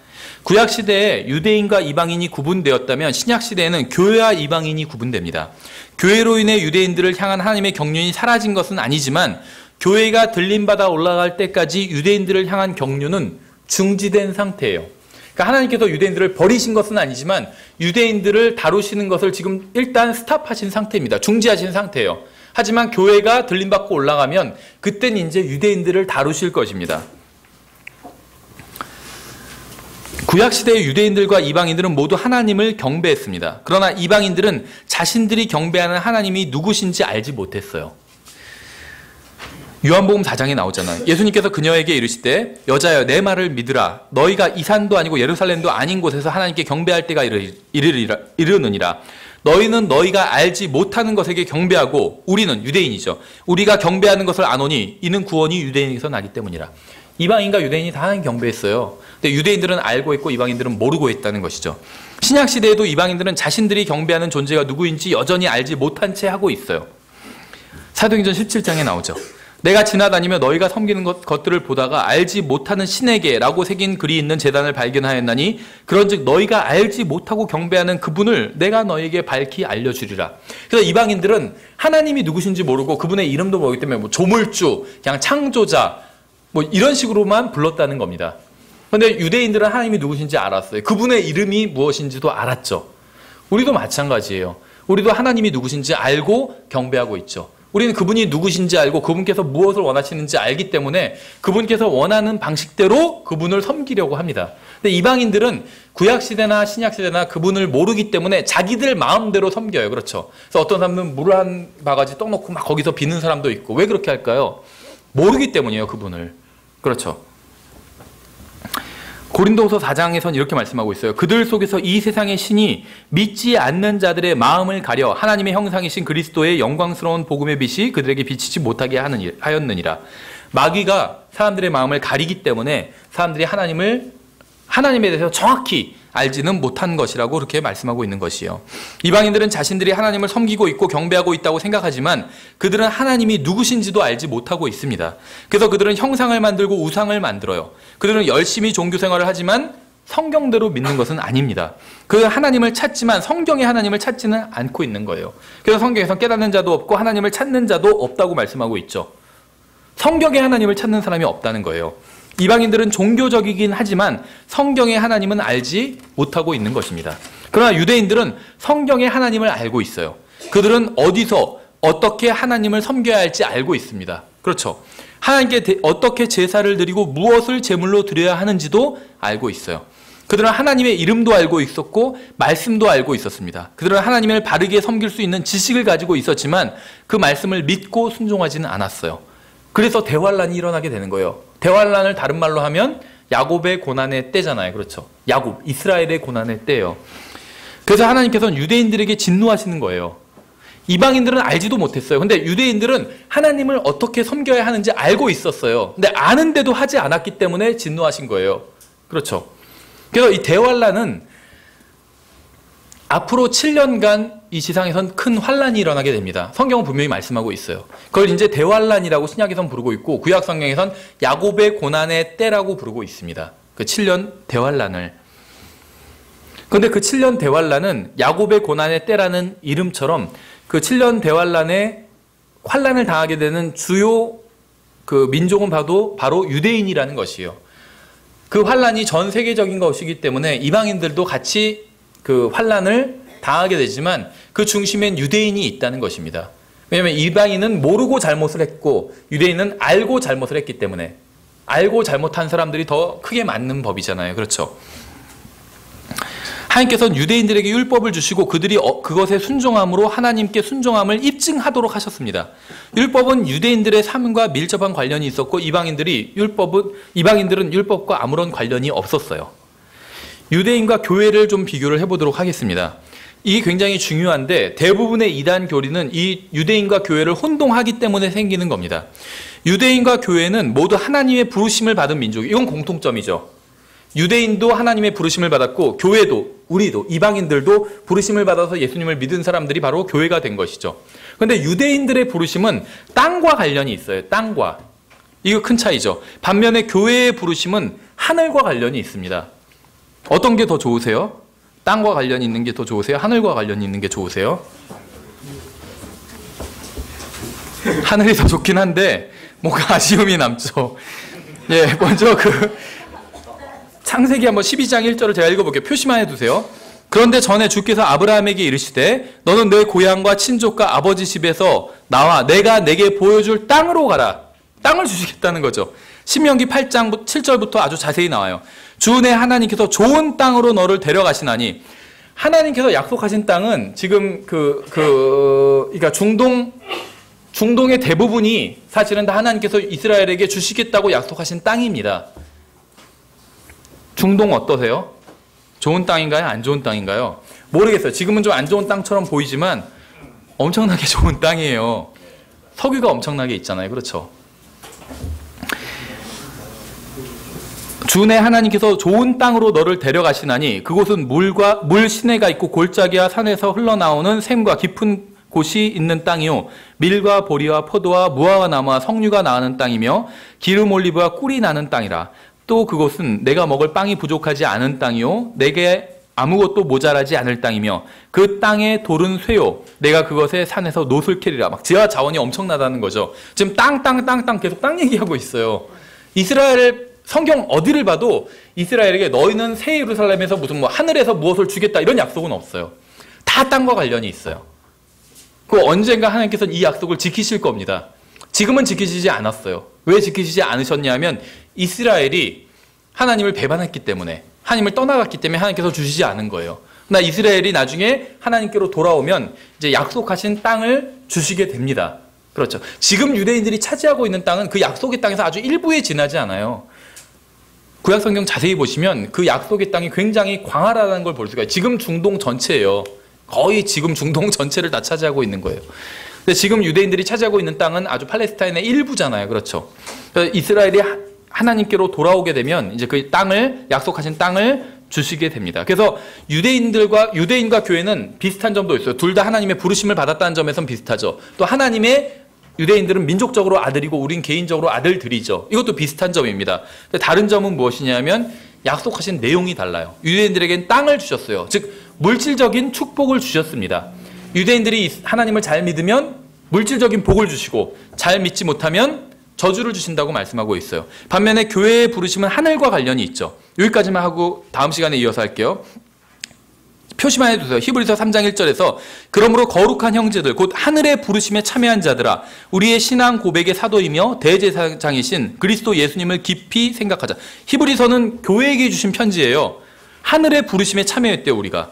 구약 시대에 유대인과 이방인이 구분되었다면 신약 시대에는 교회와 이방인이 구분됩니다. 교회로 인해 유대인들을 향한 하나님의 경륜이 사라진 것은 아니지만 교회가 들림받아 올라갈 때까지 유대인들을 향한 경륜은 중지된 상태예요. 그러니까 하나님께서 유대인들을 버리신 것은 아니지만 유대인들을 다루시는 것을 지금 일단 스탑하신 상태입니다. 중지하신 상태예요. 하지만 교회가 들림받고 올라가면 그때는 이제 유대인들을 다루실 것입니다. 구약시대의 유대인들과 이방인들은 모두 하나님을 경배했습니다. 그러나 이방인들은 자신들이 경배하는 하나님이 누구신지 알지 못했어요. 요한복음 4장에 나오잖아요. 예수님께서 그녀에게 이르시되 여자여 내 말을 믿으라. 너희가 이 산도 아니고 예루살렘도 아닌 곳에서 하나님께 경배할 때가 이르느니라. 너희는 너희가 알지 못하는 것에게 경배하고 우리는 유대인이죠. 우리가 경배하는 것을 아노니 이는 구원이 유대인에게서 나기 때문이라. 이방인과 유대인이 다 하나님 경배했어요. 근데 유대인들은 알고 있고 이방인들은 모르고 있다는 것이죠. 신약시대에도 이방인들은 자신들이 경배하는 존재가 누구인지 여전히 알지 못한 채 하고 있어요. 사도행전 17장에 나오죠. 내가 지나다니며 너희가 섬기는 것들을 보다가 알지 못하는 신에게 라고 새긴 글이 있는 제단을 발견하였나니 그런즉 너희가 알지 못하고 경배하는 그분을 내가 너희에게 밝히 알려주리라. 그래서 이방인들은 하나님이 누구신지 모르고 그분의 이름도 모르기 때문에 뭐 조물주, 그냥 창조자 뭐 이런 식으로만 불렀다는 겁니다. 그런데 유대인들은 하나님이 누구신지 알았어요. 그분의 이름이 무엇인지도 알았죠. 우리도 마찬가지예요. 우리도 하나님이 누구신지 알고 경배하고 있죠. 우리는 그분이 누구신지 알고 그분께서 무엇을 원하시는지 알기 때문에 그분께서 원하는 방식대로 그분을 섬기려고 합니다. 근데 이방인들은 구약시대나 신약시대나 그분을 모르기 때문에 자기들 마음대로 섬겨요. 그렇죠. 그래서 어떤 사람은 물 한 바가지 떡 넣고 막 거기서 비는 사람도 있고. 왜 그렇게 할까요? 모르기 때문이에요. 그분을. 그렇죠. 고린도후서 4장에서는 이렇게 말씀하고 있어요. 그들 속에서 이 세상의 신이 믿지 않는 자들의 마음을 가려 하나님의 형상이신 그리스도의 영광스러운 복음의 빛이 그들에게 비치지 못하게 하였느니라. 마귀가 사람들의 마음을 가리기 때문에 사람들이 하나님에 대해서 정확히 알지는 못한 것이라고 그렇게 말씀하고 있는 것이에요. 이방인들은 자신들이 하나님을 섬기고 있고 경배하고 있다고 생각하지만 그들은 하나님이 누구신지도 알지 못하고 있습니다. 그래서 그들은 형상을 만들고 우상을 만들어요. 그들은 열심히 종교 생활을 하지만 성경대로 믿는 것은 아닙니다. 그 하나님을 찾지만 성경의 하나님을 찾지는 않고 있는 거예요. 그래서 성경에서 깨닫는 자도 없고 하나님을 찾는 자도 없다고 말씀하고 있죠. 성경의 하나님을 찾는 사람이 없다는 거예요. 이방인들은 종교적이긴 하지만 성경의 하나님은 알지 못하고 있는 것입니다. 그러나 유대인들은 성경의 하나님을 알고 있어요. 그들은 어디서 어떻게 하나님을 섬겨야 할지 알고 있습니다. 그렇죠. 하나님께 어떻게 제사를 드리고 무엇을 제물로 드려야 하는지도 알고 있어요. 그들은 하나님의 이름도 알고 있었고 말씀도 알고 있었습니다. 그들은 하나님을 바르게 섬길 수 있는 지식을 가지고 있었지만 그 말씀을 믿고 순종하지는 않았어요. 그래서 대환란이 일어나게 되는 거예요. 대환란을 다른 말로 하면 야곱의 고난의 때잖아요. 그렇죠. 야곱, 이스라엘의 고난의 때예요. 그래서 하나님께서는 유대인들에게 진노하시는 거예요. 이방인들은 알지도 못했어요. 근데 유대인들은 하나님을 어떻게 섬겨야 하는지 알고 있었어요. 근데 아는데도 하지 않았기 때문에 진노하신 거예요. 그렇죠. 그래서 이 대환란은 앞으로 7년간 이 지상에선 큰 환란이 일어나게 됩니다. 성경은 분명히 말씀하고 있어요. 그걸 이제 대환란이라고 신약에선 부르고 있고 구약 성경에선 야곱의 고난의 때라고 부르고 있습니다. 그 7년 대환란을. 그런데 그 7년 대환란은 야곱의 고난의 때라는 이름처럼 그 7년 대환란에 환란을 당하게 되는 주요 그 민족은 바로 유대인이라는 것이에요. 그 환란이 전 세계적인 것이기 때문에 이방인들도 같이 그 환란을 당하게 되지만 그 중심엔 유대인이 있다는 것입니다. 왜냐하면 이방인은 모르고 잘못을 했고 유대인은 알고 잘못을 했기 때문에 알고 잘못한 사람들이 더 크게 맞는 법이잖아요. 그렇죠. 하나님께서는 유대인들에게 율법을 주시고 그들이 그것에 순종함으로 하나님께 순종함을 입증하도록 하셨습니다. 율법은 유대인들의 삶과 밀접한 관련이 있었고 이방인들은 율법과 아무런 관련이 없었어요. 유대인과 교회를 좀 비교를 해보도록 하겠습니다. 이게 굉장히 중요한데 대부분의 이단 교리는 이 유대인과 교회를 혼동하기 때문에 생기는 겁니다. 유대인과 교회는 모두 하나님의 부르심을 받은 민족, 이건 공통점이죠. 유대인도 하나님의 부르심을 받았고 교회도, 우리도, 이방인들도 부르심을 받아서 예수님을 믿은 사람들이 바로 교회가 된 것이죠. 그런데 유대인들의 부르심은 땅과 관련이 있어요. 땅과. 이거 큰 차이죠. 반면에 교회의 부르심은 하늘과 관련이 있습니다. 어떤 게 더 좋으세요? 땅과 관련이 있는 게 더 좋으세요? 하늘과 관련이 있는 게 좋으세요? 하늘이 더 좋긴 한데 뭔가 아쉬움이 남죠. 예, 먼저 창세기 한번 12장 1절을 제가 읽어볼게요. 표시만 해두세요. 그런데 전에 주께서 아브라함에게 이르시되 너는 내 고향과 친족과 아버지 집에서 나와 내가 내게 보여줄 땅으로 가라. 땅을 주시겠다는 거죠. 신명기 8장 7절부터 아주 자세히 나와요. 주 내 하나님께서 좋은 땅으로 너를 데려가시나니 중동의 중동의 대부분이 사실은 다 하나님께서 이스라엘에게 주시겠다고 약속하신 땅입니다. 중동 어떠세요? 좋은 땅인가요? 안 좋은 땅인가요? 모르겠어요. 지금은 좀 안 좋은 땅처럼 보이지만 엄청나게 좋은 땅이에요. 석유가 엄청나게 있잖아요. 그렇죠? 주내 하나님께서 좋은 땅으로 너를 데려가시나니 그곳은 물 시내가 있고 골짜기와 산에서 흘러나오는 샘과 깊은 곳이 있는 땅이요 밀과 보리와 포도와 무화과 나무와 석류가 나는 땅이며 기름 올리브와 꿀이 나는 땅이라. 또 그곳은 내가 먹을 빵이 부족하지 않은 땅이요 내게 아무것도 모자라지 않을 땅이며 그 땅의 돌은 쇠요 내가 그것의 산에서 노술 캐리라. 막 지하 자원이 엄청나다는 거죠. 지금 땅 계속 땅 얘기하고 있어요. 이스라엘 성경 어디를 봐도 이스라엘에게 너희는 새 예루살렘에서 무슨 뭐 하늘에서 무엇을 주겠다 이런 약속은 없어요. 다 땅과 관련이 있어요. 그 언젠가 하나님께서는 이 약속을 지키실 겁니다. 지금은 지키시지 않았어요. 왜 지키시지 않으셨냐면 이스라엘이 하나님을 배반했기 때문에, 하나님을 떠나갔기 때문에 하나님께서 주시지 않은 거예요. 그러나 이스라엘이 나중에 하나님께로 돌아오면 이제 약속하신 땅을 주시게 됩니다. 그렇죠. 지금 유대인들이 차지하고 있는 땅은 그 약속의 땅에서 아주 일부에 지나지 않아요. 구약 성경 자세히 보시면 그 약속의 땅이 굉장히 광활하다는 걸 볼 수가 있어요. 지금 중동 전체예요. 거의 지금 중동 전체를 다 차지하고 있는 거예요. 근데 지금 유대인들이 차지하고 있는 땅은 아주 팔레스타인의 일부잖아요. 그렇죠. 그래서 이스라엘이 하나님께로 돌아오게 되면 이제 그 땅을, 약속하신 땅을 주시게 됩니다. 그래서 유대인과 교회는 비슷한 점도 있어요. 둘 다 하나님의 부르심을 받았다는 점에서는 비슷하죠. 또 하나님의 유대인들은 민족적으로 아들이고 우린 개인적으로 아들들이죠. 이것도 비슷한 점입니다. 다른 점은 무엇이냐면 약속하신 내용이 달라요. 유대인들에겐 땅을 주셨어요. 즉 물질적인 축복을 주셨습니다. 유대인들이 하나님을 잘 믿으면 물질적인 복을 주시고 잘 믿지 못하면 저주를 주신다고 말씀하고 있어요. 반면에 교회의 부르심은 하늘과 관련이 있죠. 여기까지만 하고 다음 시간에 이어서 할게요. 표시만 해주세요. 히브리서 3장 1절에서 그러므로 거룩한 형제들 곧 하늘의 부르심에 참여한 자들아 우리의 신앙 고백의 사도이며 대제사장이신 그리스도 예수님을 깊이 생각하자. 히브리서는 교회에게 주신 편지예요. 하늘의 부르심에 참여했대요. 우리가.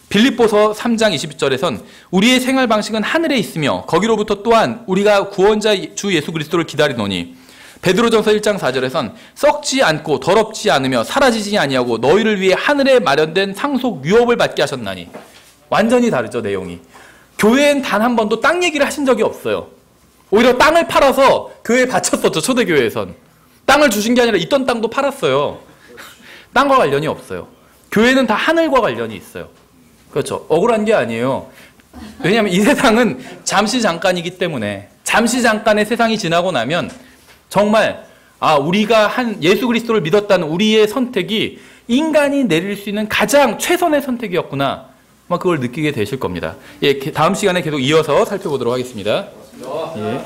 빌립보서 3장 20절에선 우리의 생활 방식은 하늘에 있으며 거기로부터 또한 우리가 구원자 주 예수 그리스도를 기다리노니. 베드로전서 1장 4절에선 썩지 않고 더럽지 않으며 사라지지 아니하고 너희를 위해 하늘에 마련된 상속 유업을 받게 하셨나니. 완전히 다르죠, 내용이. 교회엔 단 한 번도 땅 얘기를 하신 적이 없어요. 오히려 땅을 팔아서 교회에 바쳤었죠, 초대교회에선. 땅을 주신 게 아니라 있던 땅도 팔았어요. 땅과 관련이 없어요. 교회는 다 하늘과 관련이 있어요. 그렇죠. 억울한 게 아니에요. 왜냐하면 이 세상은 잠시 잠깐이기 때문에, 잠시 잠깐의 세상이 지나고 나면 정말 우리가 예수 그리스도를 믿었다는 우리의 선택이 인간이 내릴 수 있는 가장 최선의 선택이었구나. 그걸 느끼게 되실 겁니다. 예, 다음 시간에 계속 이어서 살펴보도록 하겠습니다. 예.